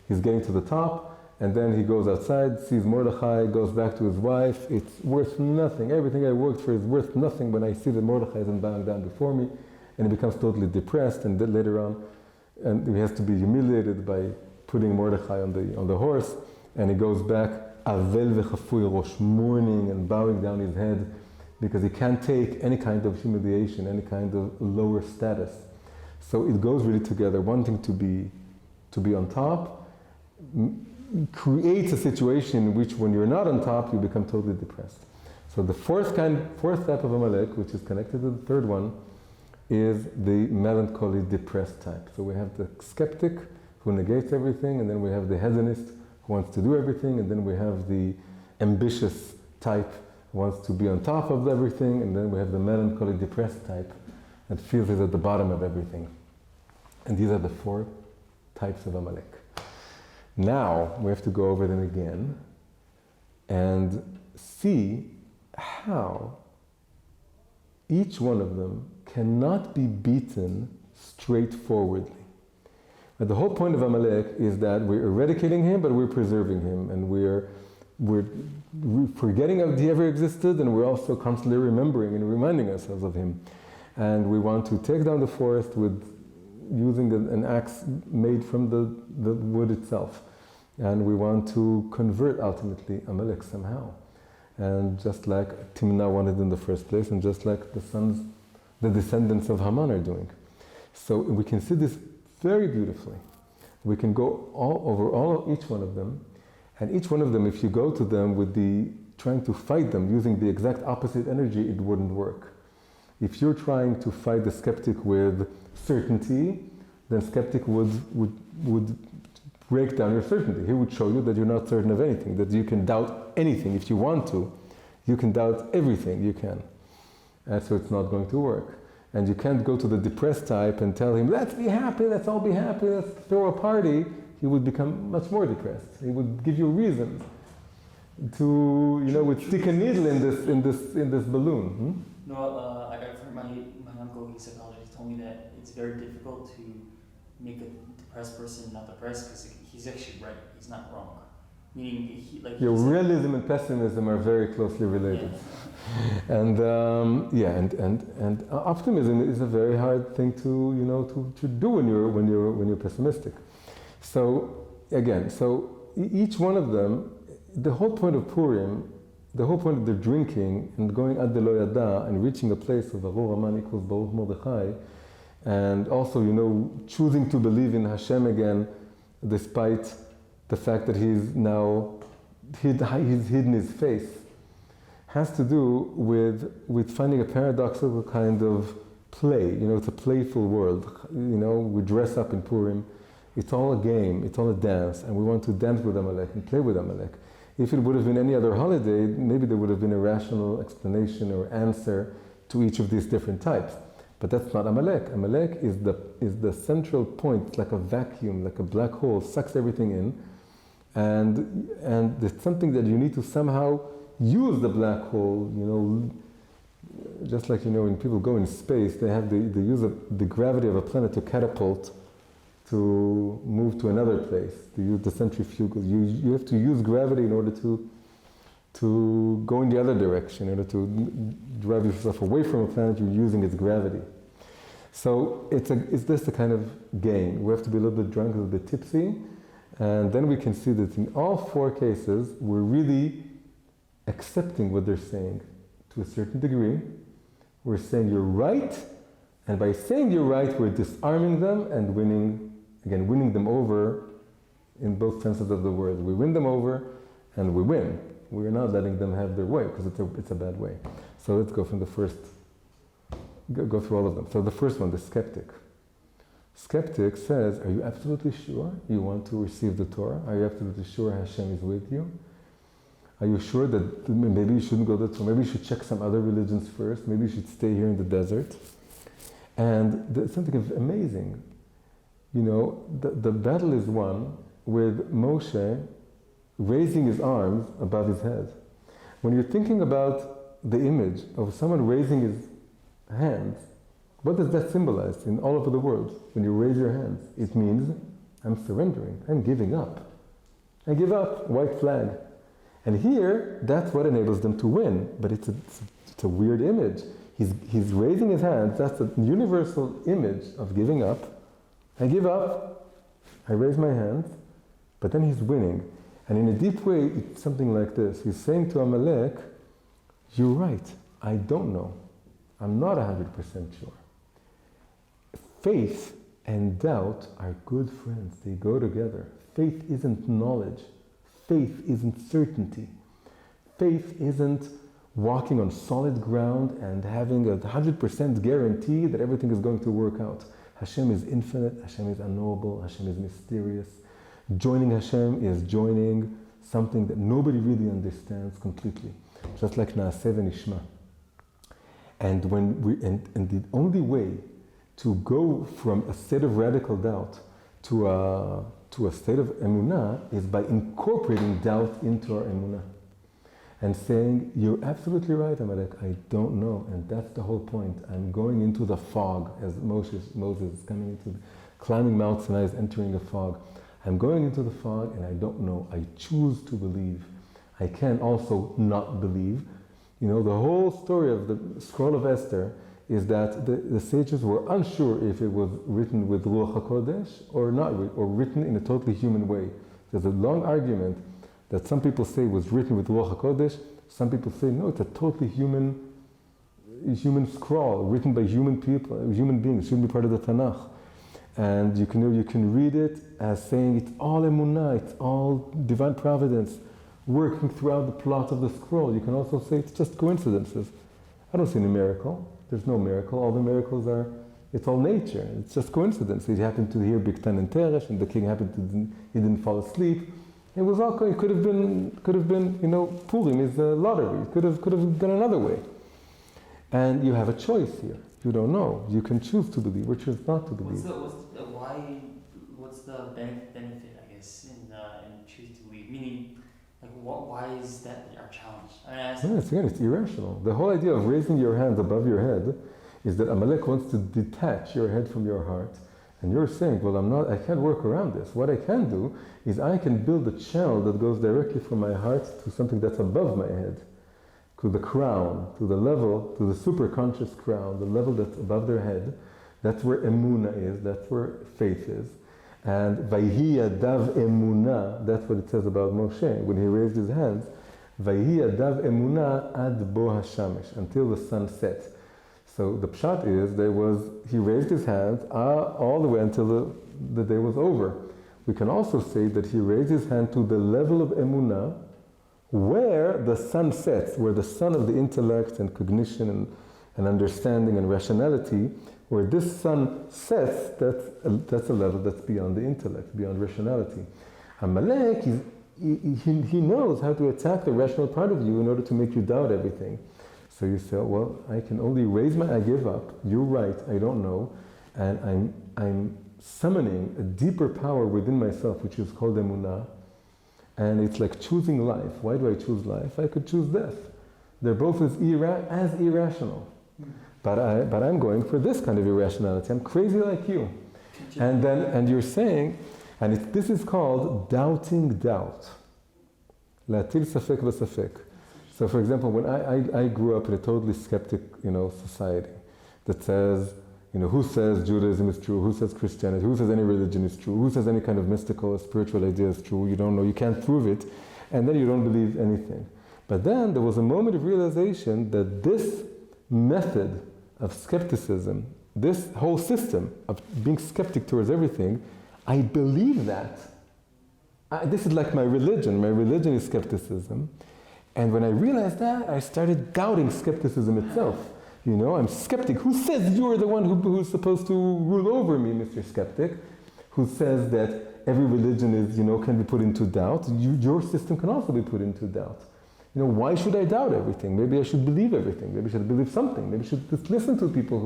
he's getting to the top, and then he goes outside, sees Mordechai, goes back to his wife. It's worth nothing. Everything I worked for is worth nothing when I see that Mordechai isn't bowing down before me, and he becomes totally depressed, and then later on, and he has to be humiliated by putting Mordechai on the horse, and he goes back, avel v'chafuy rosh, mourning and bowing down his head, because he can't take any kind of humiliation, any kind of lower status. So it goes really together. Wanting to be on top creates a situation in which, when you're not on top, you become totally depressed. So the fourth type of Amalek, which is connected to the third one, is the melancholy, depressed type. So we have the skeptic who negates everything, and then we have the hedonist who wants to do everything, and then we have the ambitious type who wants to be on top of everything, and then we have the melancholy, depressed type that feels he's at the bottom of everything. And these are the four types of Amalek. Now we have to go over them again and see how each one of them cannot be beaten straightforwardly. But the whole point of Amalek is that we're eradicating him, but we're preserving him, and we're forgetting that he ever existed, and we're also constantly remembering and reminding ourselves of him. And we want to take down the forest with using an axe made from the wood itself. And we want to convert ultimately Amalek somehow. And just like Timnah wanted in the first place, and just like the descendants of Haman are doing. So we can see this very beautifully. We can go over each one of them, and each one of them, if you go to them with trying to fight them using the exact opposite energy, it wouldn't work. If you're trying to fight the skeptic with certainty, then skeptic would break down your certainty. He would show you that you're not certain of anything, that you can doubt anything. If you want to, you can doubt everything you can. And so it's not going to work. And you can't go to the depressed type and tell him, let's be happy, let's all be happy, let's throw a party. He would become much more depressed. He would give you reasons to, would stick a needle in this balloon. Hmm? No, I got from my uncle, he's a psychologist, he told me that it's very difficult to make a depressed person not depressed, because he's actually right, he's not wrong. Meaning, realism and pessimism are very closely related. Yeah. And optimism is a very hard thing to do when you're pessimistic. So again, each one of them, the whole point of Purim, the whole point of the drinking and going ad lo yada and reaching a place of Arur Haman equals Baruch Mordechai, and also choosing to believe in Hashem again, despite the fact that he's now hidden his face, has to do with finding a paradoxical kind of play. It's a playful world. We dress up in Purim. It's all a game. It's all a dance, and we want to dance with Amalek and play with Amalek. If it would have been any other holiday, maybe there would have been a rational explanation or answer to each of these different types. But that's not Amalek. Amalek is the central point. It's like a vacuum, like a black hole, sucks everything in. And it's something that you need to somehow use the black hole, just like, when people go in space, they use the gravity of a planet to catapult to move to another place. To use the centrifugal. You have to use gravity in order to go in the other direction. In order to drive yourself away from a planet, you're using its gravity. So it's just a kind of game. We have to be a little bit drunk, a little bit tipsy, and then we can see that in all four cases, we're really accepting what they're saying to a certain degree. We're saying you're right, and by saying you're right, we're disarming them and winning them over in both senses of the word. We win them over, and we win. We're not letting them have their way, because it's a bad way. So let's go from the first. Go through all of them. So the first one, the skeptic. Skeptic says, are you absolutely sure you want to receive the Torah? Are you absolutely sure Hashem is with you? Are you sure that maybe you shouldn't go to the Torah? Maybe you should check some other religions first. Maybe you should stay here in the desert. And there's something amazing. The battle is won with Moshe raising his arms above his head. When you're thinking about the image of someone raising his hands, what does that symbolize in all over the world? When you raise your hands, it means I'm surrendering, I'm giving up. I give up, white flag. And here, that's what enables them to win. But it's a weird image. He's raising his hands, that's a universal image of giving up. I give up, I raise my hands, but then he's winning. And in a deep way, it's something like this. He's saying to Amalek, you're right, I don't know. I'm not 100% sure. Faith and doubt are good friends. They go together. Faith isn't knowledge. Faith isn't certainty. Faith isn't walking on solid ground and having a 100% guarantee that everything is going to work out. Hashem is infinite. Hashem is unknowable. Hashem is mysterious. Joining Hashem is joining something that nobody really understands completely. Just like Naaseh v'Nishma. And the only way to go from a state of radical doubt to a state of emunah is by incorporating doubt into our emunah. And saying, you're absolutely right, Amalek, I don't know. And that's the whole point. I'm going into the fog, as Moses is climbing Mount Sinai is entering a fog. I'm going into the fog and I don't know. I choose to believe. I can also not believe. The whole story of the scroll of Esther is that the sages were unsure if it was written with Ruach HaKodesh or not, or written in a totally human way. There's a long argument that some people say was written with Ruach HaKodesh, some people say no, it's a totally human scroll, written by human people, human beings, shouldn't be part of the Tanakh. And you can read it as saying it's all emunah, it's all divine providence, working throughout the plot of the scroll. You can also say it's just coincidences. I don't see any miracle. There's no miracle. All the miracles it's all nature. It's just coincidence. He happened to hear Biktan and Teresh, and the king he didn't fall asleep. It was all, it could have been, Purim is a lottery. It could have been another way. And you have a choice here. You don't know. You can choose to believe or choose not to believe. What's the benefit, I guess, in choosing to believe? Meaning, why is that our challenge? It's irrational. The whole idea of raising your hands above your head is that Amalek wants to detach your head from your heart. And you're saying, well, I can't work around this. What I can do is I can build a channel that goes directly from my heart to something that's above my head, to the crown, to the level, to the superconscious crown, the level that's above their head. That's where emunah is, that's where faith is. And Vayhi Adav Emunah, that's what it says about Moshe. When he raised his hands, Vayhi Adav Emunah Ad Bo HaShamesh, until the sun set. So the pshat is, he raised his hands all the way until the day was over. We can also say that he raised his hand to the level of emunah where the sun sets, where the sun of the intellect and cognition and understanding and rationality, where this sun sets, that's a level that's beyond the intellect, beyond rationality. Amalek, he knows how to attack the rational part of you in order to make you doubt everything. So you say, well, I can only I give up, you're right, I don't know, and I'm summoning a deeper power within myself, which is called emunah, and it's like choosing life. Why do I choose life? I could choose death. They're both as irrational. But I'm going for this kind of irrationality. I'm crazy like you. And you're saying, this is called doubting doubt. Latil safek v'safek. So for example, when I grew up in a totally skeptic, society that says, who says Judaism is true? Who says Christianity? Who says any religion is true? Who says any kind of mystical or spiritual idea is true? You don't know, you can't prove it, and then you don't believe anything. But then there was a moment of realization that this method of skepticism, this whole system of being skeptic towards everything, I believe that. This is like my religion. My religion is skepticism. And when I realized that, I started doubting skepticism itself. I'm skeptic. Who says you're the one who's supposed to rule over me, Mr. Skeptic? Who says that every religion is, can be put into doubt? Your system can also be put into doubt. Why should I doubt everything? Maybe I should believe everything. Maybe I should believe something. Maybe I should just listen to people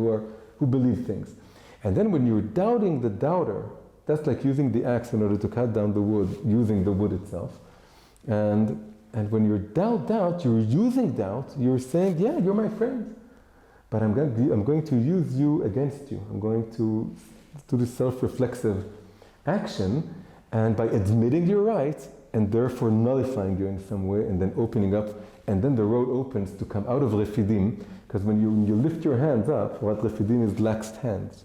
who believe things. And then when you're doubting the doubter, that's like using the axe in order to cut down the wood, using the wood itself. And when you're doubt, you're using doubt, you're saying, yeah, you're my friend. But I'm going to use you against you. I'm going to do this self-reflexive action, and by admitting you're right, and therefore nullifying you in some way, and then opening up, and then the road opens to come out of refidim, because when you lift your hands up, what refidim is laxed hands,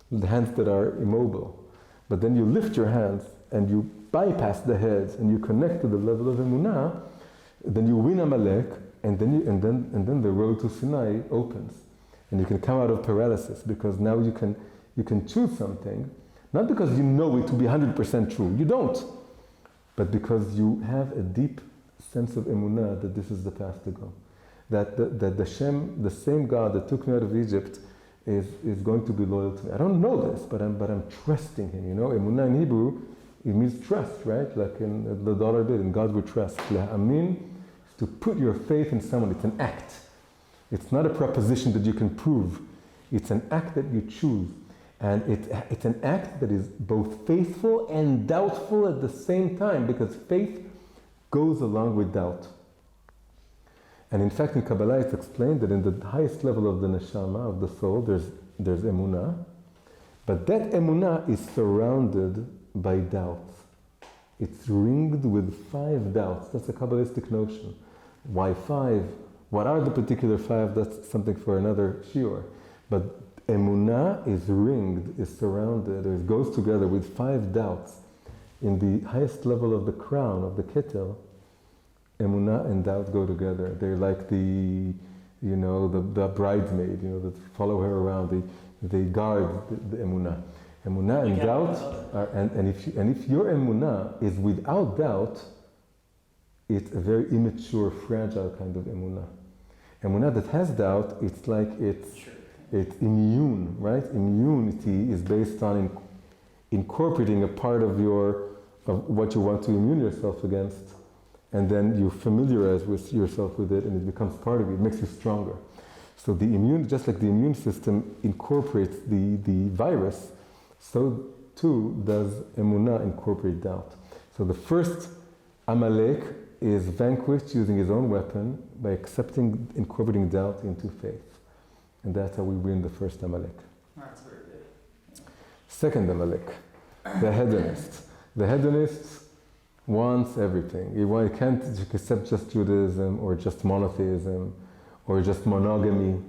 the hands that are immobile. But then you lift your hands, and you bypass the heads, and you connect to the level of emunah, then you win Amalek, and then the road to Sinai opens, and you can come out of paralysis, because now you can choose something, not because you know it to be 100% true, you don't, but because you have a deep sense of emunah that this is the path to go, that the same God that took me out of Egypt is going to be loyal to me. I don't know this, but I'm trusting Him. Emunah in Hebrew, it means trust, right? Like in the dollar bill, in God we trust. La'amin is to put your faith in someone. It's an act. It's not a proposition that you can prove. It's an act that you choose. And it's an act that is both faithful and doubtful at the same time, because faith goes along with doubt. And in fact, in Kabbalah, it's explained that in the highest level of the neshama, of the soul, there's emunah, but that emunah is surrounded by doubts. It's ringed with 5 doubts. That's a Kabbalistic notion. Why 5? What are the particular 5? That's something for another shiur. But emunah is ringed, is surrounded, or it goes together with 5 doubts. In the highest level of the crown, of the ketel, emunah and doubt go together. They're like the bridesmaid, that follow her around. They guard the emunah. Emunah and doubt are, and if your emunah is without doubt, it's a very immature, fragile kind of emunah. Emunah that has doubt, it's like it's immune, right? Immunity is based on incorporating a part of what you want to immune yourself against, and then you familiarize yourself with it, and it becomes part of you. It makes you stronger. So just like the immune system incorporates the virus, so too does emunah incorporate doubt. So the first Amalek is vanquished using his own weapon by incorporating doubt into faith. And that's how we win the first Amalek. That's very good. Second Amalek, the hedonist. The hedonist wants everything. He can't accept just Judaism or just monotheism or just monogamy.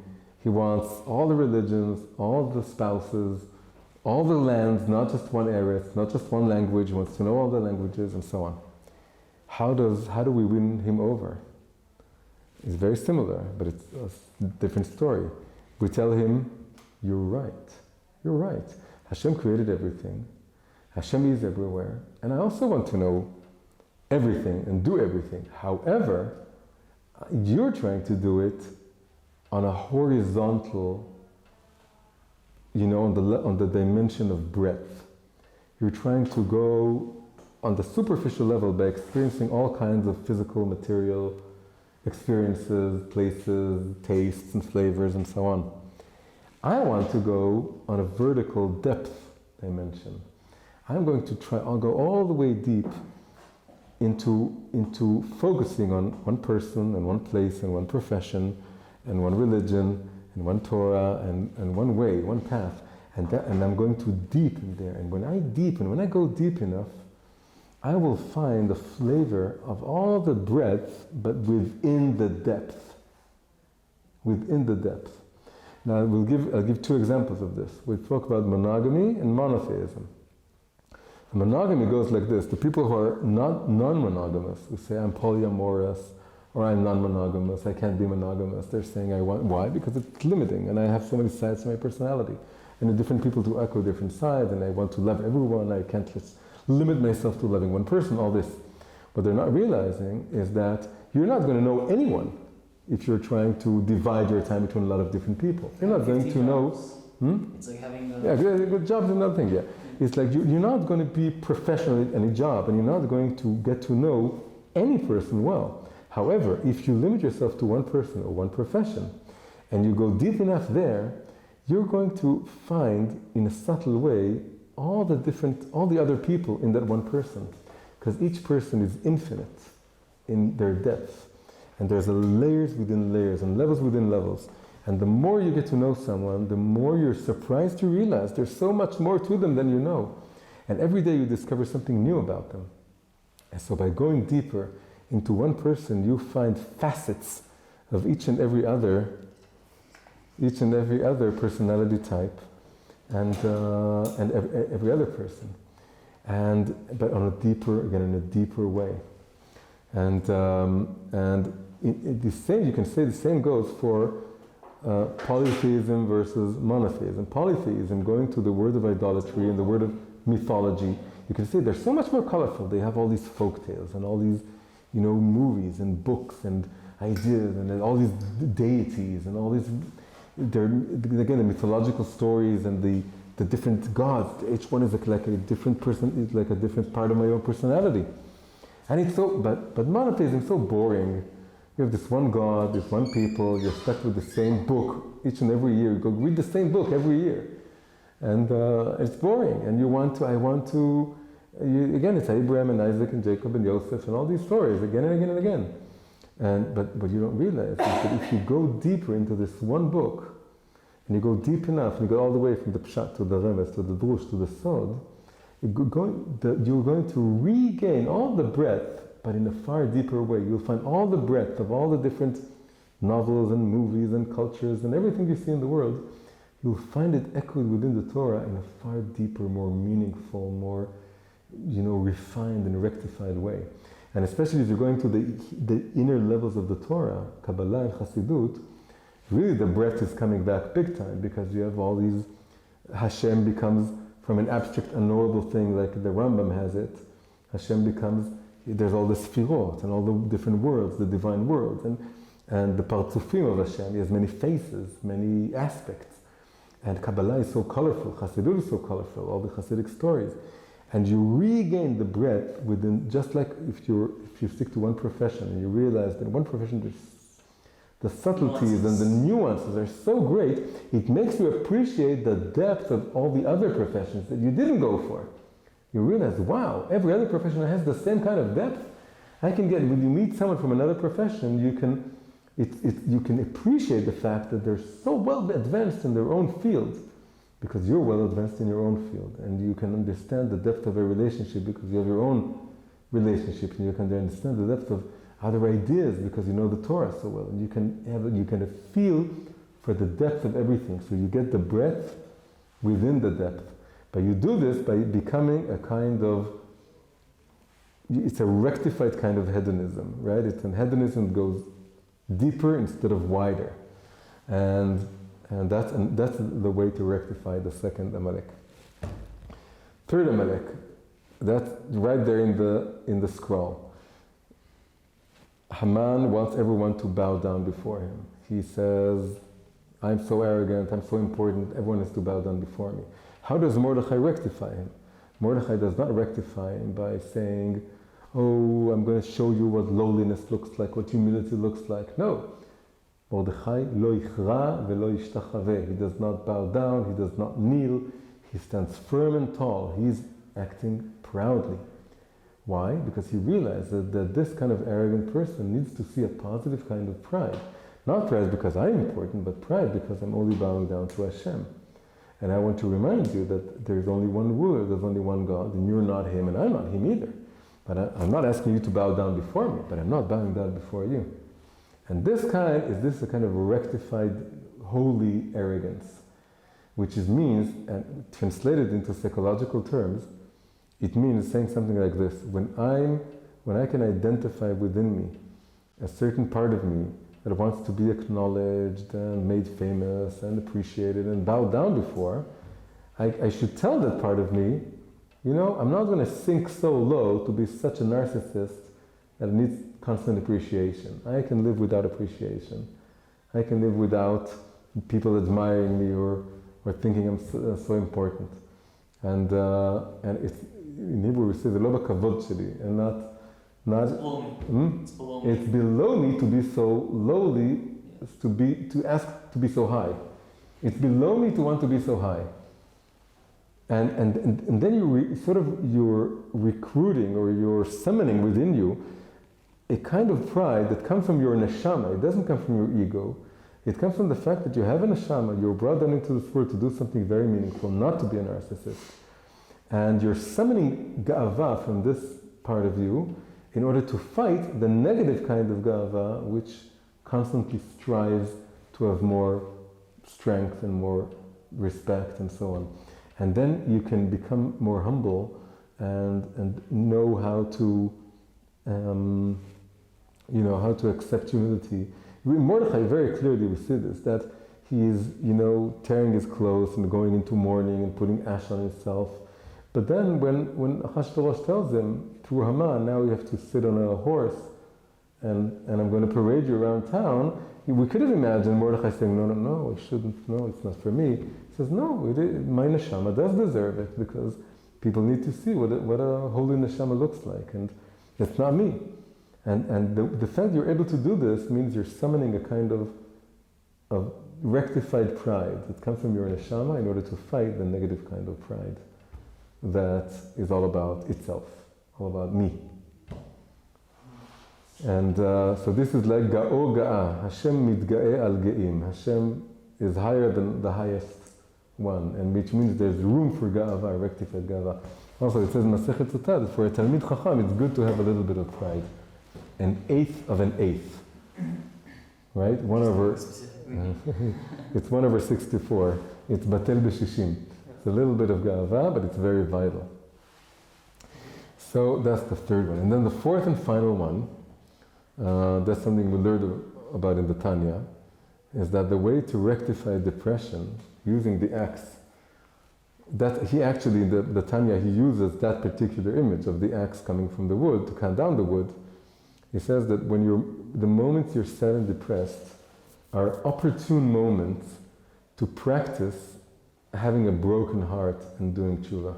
He wants all the religions, all the spouses, all the lands, not just one eretz, not just one language. He wants to know all the languages and so on. How do we win him over? It's very similar, but it's a different story. We tell him, you're right. You're right. Hashem created everything. Hashem is everywhere. And I also want to know everything and do everything. However, you're trying to do it on a horizontal, on the dimension of breadth. You're trying to go on the superficial level by experiencing all kinds of physical, material experiences, places, tastes and flavors and so on. I want to go on a vertical depth dimension. I'll go all the way deep into focusing on one person and one place and one profession and one religion and one Torah and one way, one path. And I'm going to deepen there. And when I go deep enough, I will find the flavor of all the breadth, but within the depth. Within the depth. Now I'll give two examples of this. We talk about monogamy and monotheism. Monogamy goes like this. The people who are not non-monogamous, who say I'm polyamorous or I'm non-monogamous, I can't be monogamous, they're saying why? Because it's limiting and I have so many sides to my personality. And the different people to echo different sides and I want to love everyone, I can't just limit myself to loving one person, all this. What they're not realizing is that you're not going to know anyone if you're trying to divide your time between a lot of different people. You're not going to know... It's like having a... Yeah, good job is another thing, yeah. It's like you're not going to be professional at any job and you're not going to get to know any person well. However, if you limit yourself to one person or one profession and you go deep enough there, you're going to find in a subtle way all the other people in that one person. Because each person is infinite in their depth. And there's layers within layers and levels within levels. And the more you get to know someone, the more you're surprised to realize there's so much more to them than you know. And every day you discover something new about them. And so by going deeper into one person, you find facets of each and every other personality type and every other person. But on a deeper way. And you can say the same goes for polytheism versus monotheism. Polytheism, going to the word of idolatry and the word of mythology, you can say they're so much more colorful. They have all these folk tales and all these, movies and books and ideas and all these deities and all these, again, the mythological stories and the different gods. Each one is like a different person, is like a different part of my own personality. And it's but monotheism is so boring. You have this one God, this one people, you're stuck with the same book each and every year. You go read the same book every year. And it's boring. And again, it's Abraham and Isaac and Jacob and Joseph and all these stories again and again and again. But you don't realize that if you go deeper into this one book, and you go deep enough, and you go all the way from the Pshat to the Remes, to the Drush, to the Sod, you're going to regain all the breadth, but in a far deeper way. You'll find all the breadth of all the different novels and movies and cultures and everything you see in the world. You'll find it echoed within the Torah in a far deeper, more meaningful, more, refined and rectified way. And especially if you're going to the inner levels of the Torah, Kabbalah and Chassidut, really the breadth is coming back big time because you have all these, Hashem becomes from an abstract, unknowable thing like the Rambam has it, Hashem becomes, there's all the Sfirot and all the different worlds, the divine worlds, and the Partzufim of Hashem. He has many faces, many aspects. And Kabbalah is so colorful, Chassidut is so colorful, all the Hasidic stories. And you regain the breadth within, just like if you stick to one profession and you realize that in one profession the subtleties and the nuances are so great, it makes you appreciate the depth of all the other professions that you didn't go for. You realize, wow, every other profession has the same kind of depth. When you meet someone from another profession, you can appreciate the fact that they're so well advanced in their own field, because you're well advanced in your own field, and you can understand the depth of a relationship because you have your own relationship, and you can understand the depth of other ideas because you know the Torah so well, and you can feel for the depth of everything. So you get the breadth within the depth. But you do this by becoming it's a rectified kind of hedonism, right? It's an hedonism that goes deeper instead of wider. And that's the way to rectify the second Amalek. Third Amalek, that's right there in the scroll. Haman wants everyone to bow down before him. He says, I'm so arrogant, I'm so important, everyone has to bow down before me. How does Mordechai rectify him? Mordechai does not rectify him by saying, oh, I'm going to show you what lowliness looks like, what humility looks like. No. Mordechai lo yichra velo yishtachaveh. He does not bow down, he does not kneel, he stands firm and tall. He's acting proudly. Why? Because he realized that this kind of arrogant person needs to see a positive kind of pride. Not pride because I'm important, but pride because I'm only bowing down to Hashem. And I want to remind you that there's only one ruler, there's only one God, and you're not him, and I'm not him either. But I'm not asking you to bow down before me, but I'm not bowing down before you. And this a kind of rectified, holy arrogance, which means, and translated into psychological terms, it means saying something like this: when I can identify within me a certain part of me that wants to be acknowledged and made famous and appreciated and bowed down before, I should tell that part of me, I'm not going to sink so low to be such a narcissist that needs constant appreciation. I can live without appreciation. I can live without people admiring me or thinking I'm so important. And it's, in Hebrew we say, the lo bakavod sheli, and not It's below me. It's below me. It's below me to be so lowly, to ask to be so high. It's below me to want to be so high. And then you're recruiting or you're summoning within you a kind of pride that comes from your neshama. It doesn't come from your ego. It comes from the fact that you have a neshama, you're brought down into this world to do something very meaningful, not to be a narcissist. And you're summoning ga'ava from this part of you in order to fight the negative kind of ga'ava, which constantly strives to have more strength and more respect and so on. And then you can become more humble and know how to, how to accept humility. Mordechai, very clearly we see this, that he is, tearing his clothes and going into mourning and putting ash on himself. But then when Achashverosh tells him, through Haman, now you have to sit on a horse and I'm going to parade you around town, we could have imagined Mordechai saying, no, I shouldn't, no, it's not for me. He says, no, my neshama does deserve it because people need to see what a holy neshama looks like, and it's not me. And the fact you're able to do this means you're summoning a kind of rectified pride that comes from your neshama in order to fight the negative kind of pride that is all about itself, all about me. And so this is like ga'o ga'a, Hashem mitga'e al ge'im. Hashem is higher than the highest one, and which means there's room for ga'ava, rectified ga'ava. Also it says in Masechet Sotah that for a Talmid Chacham it's good to have a little bit of pride. An eighth of an eighth. Right? 1 over... it's 1 over 64. It's batel b'shishim. It's a little bit of ga'ava, but it's very vital. So that's the third one. And then the fourth and final one, that's something we learned about in the Tanya, is that the way to rectify depression using the axe, that he actually, the Tanya, he uses that particular image of the axe coming from the wood to cut down the wood. He says that the moments you're sad and depressed are opportune moments to practice having a broken heart and doing tshuva.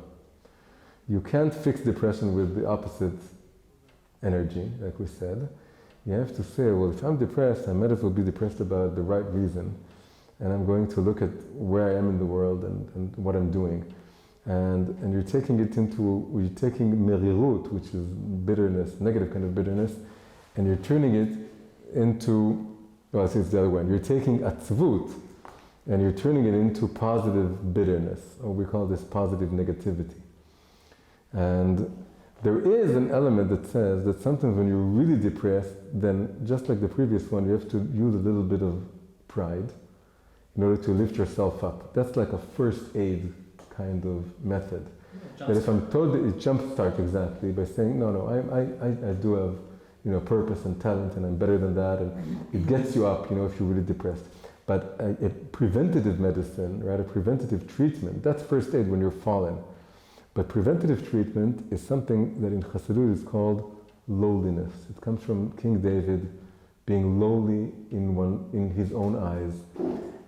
You can't fix depression with the opposite energy, like we said. You have to say, well, if I'm depressed, I might as well be depressed about the right reason. And I'm going to look at where I am in the world and what I'm doing. And you're taking merirut, which is bitterness, negative kind of bitterness, and you're turning it into, it's the other one. You're taking atzvut, and you're turning it into positive bitterness, or we call this positive negativity. And there is an element that says that sometimes when you're really depressed, then just like the previous one, you have to use a little bit of pride in order to lift yourself up. That's like a first aid kind of method. That if I'm told that it jumpstart exactly by saying, no, I do have, purpose and talent and I'm better than that, and it gets you up, if you're really depressed. But a preventative medicine, right, a preventative treatment, that's first aid when you're fallen. But preventative treatment is something that in Chassidut is called lowliness. It comes from King David being lowly in his own eyes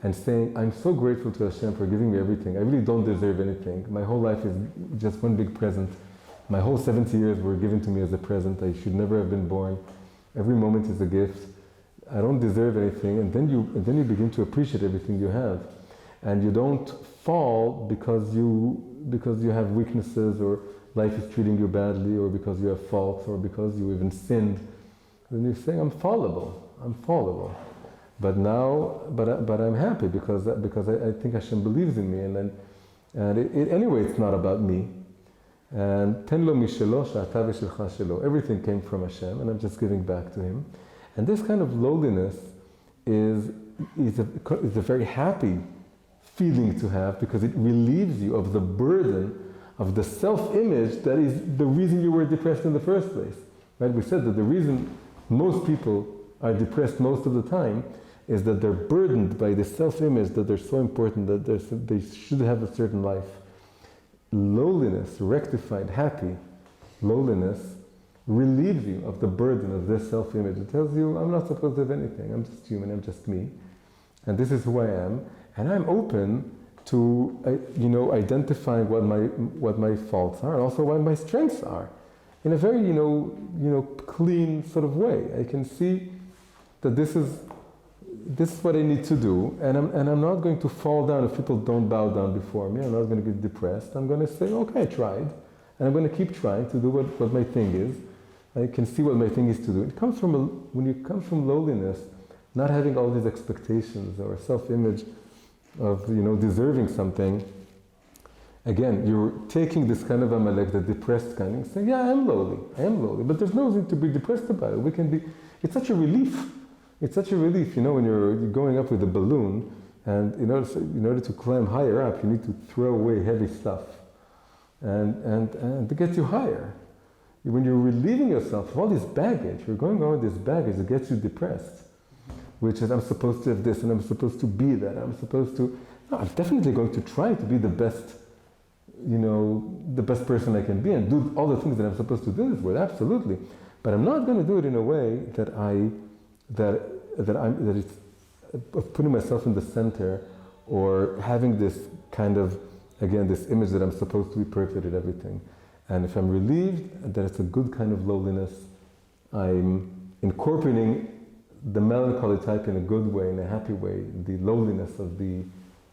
and saying, I'm so grateful to Hashem for giving me everything. I really don't deserve anything. My whole life is just one big present. My whole 70 years were given to me as a present. I should never have been born. Every moment is a gift. I don't deserve anything. And then you begin to appreciate everything you have. and you don't fall because you have weaknesses, or life is treating you badly, or because you have faults, or because you even sinned. Then you're saying, I'm fallible. But I'm happy because I think Hashem believes in me, anyway, it's not about me. And ten lo mishelo she'ata v'shilcha shelo. Everything came from Hashem, and I'm just giving back to Him. And this kind of lowliness is a very happy feeling to have, because it relieves you of the burden of the self-image that is the reason you were depressed in the first place. Right? We said that the reason most people are depressed most of the time is that they're burdened by the self-image that they're so important, that they should have a certain life. Lowliness, rectified, happy lowliness, relieves you of the burden of this self-image. It tells you, I'm not supposed to have anything, I'm just human, I'm just me, and this is who I am, and I'm open to identifying what my faults are, and also what my strengths are, in a very clean sort of way. I can see that this is what I need to do, and I'm not going to fall down if people don't bow down before me. I'm not going to get depressed. I'm going to say, okay, I tried, and I'm going to keep trying to do what my thing is. I can see what my thing is to do. It comes from when you come from lowliness, not having all these expectations or self-image of deserving something. Again, you're taking this kind of Amalek, the depressed kind, and saying, yeah, I am lowly, but there's no reason to be depressed about it. It's such a relief. It's such a relief, when you're going up with a balloon, and in order to climb higher up, you need to throw away heavy stuff, and to get you higher. When you're relieving yourself of all this baggage, you're going on with this baggage that gets you depressed, which is, I'm supposed to have this, and I'm supposed to be that, I'm definitely going to try to be the best, the best person I can be, and do all the things that I'm supposed to do in this world, absolutely. But I'm not going to do it in a way that it's of putting myself in the center, or having this kind of, again, this image that I'm supposed to be perfect at everything. And if I'm relieved that it's a good kind of lowliness, I'm incorporating the melancholy type in a good way, in a happy way, the lowliness of the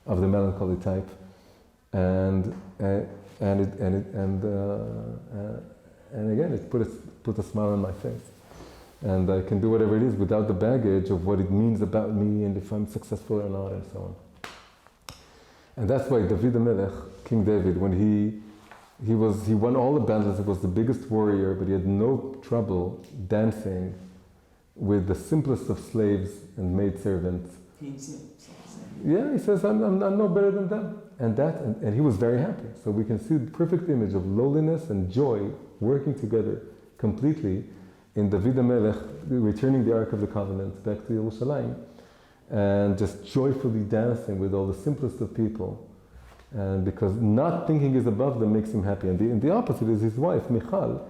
melancholy type, and again, it put a smile on my face. And I can do whatever it is without the baggage of what it means about me, and if I'm successful or not, and so on. And that's why David HaMelech, King David, when he won all the battles, he was the biggest warrior, but he had no trouble dancing with the simplest of slaves and maidservants. Yeah, he says, I'm no better than them. And he was very happy. So we can see the perfect image of lowliness and joy working together completely in David HaMelech returning the Ark of the Covenant back to Yerushalayim, and just joyfully dancing with all the simplest of people. And because not thinking is above them makes him happy. And the opposite is his wife, Michal,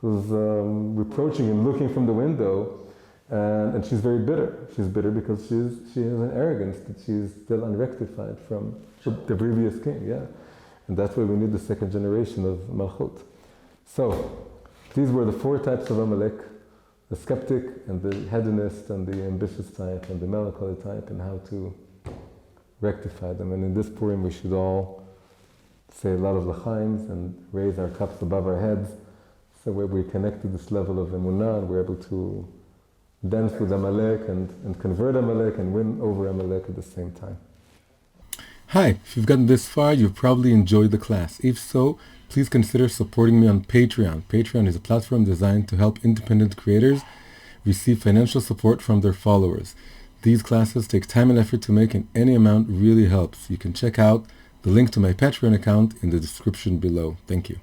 who's reproaching him, looking from the window, and she's very bitter. She's bitter because she has an arrogance that she's still unrectified from the previous king, yeah. And that's why we need the second generation of Malchut. So, these were the four types of Amalek: the skeptic, and the hedonist, and the ambitious type, and the melancholy type, and how to rectify them. And in this Purim we should all say a lot of l'chaims and raise our cups above our heads, so we're connected to this level of emunah, and we're able to dance with Amalek and convert Amalek and win over Amalek at the same time. Hi, if you've gotten this far, you've probably enjoyed the class. If so, please consider supporting me on Patreon. Patreon is a platform designed to help independent creators receive financial support from their followers. These classes take time and effort to make, and any amount really helps. You can check out the link to my Patreon account in the description below. Thank you.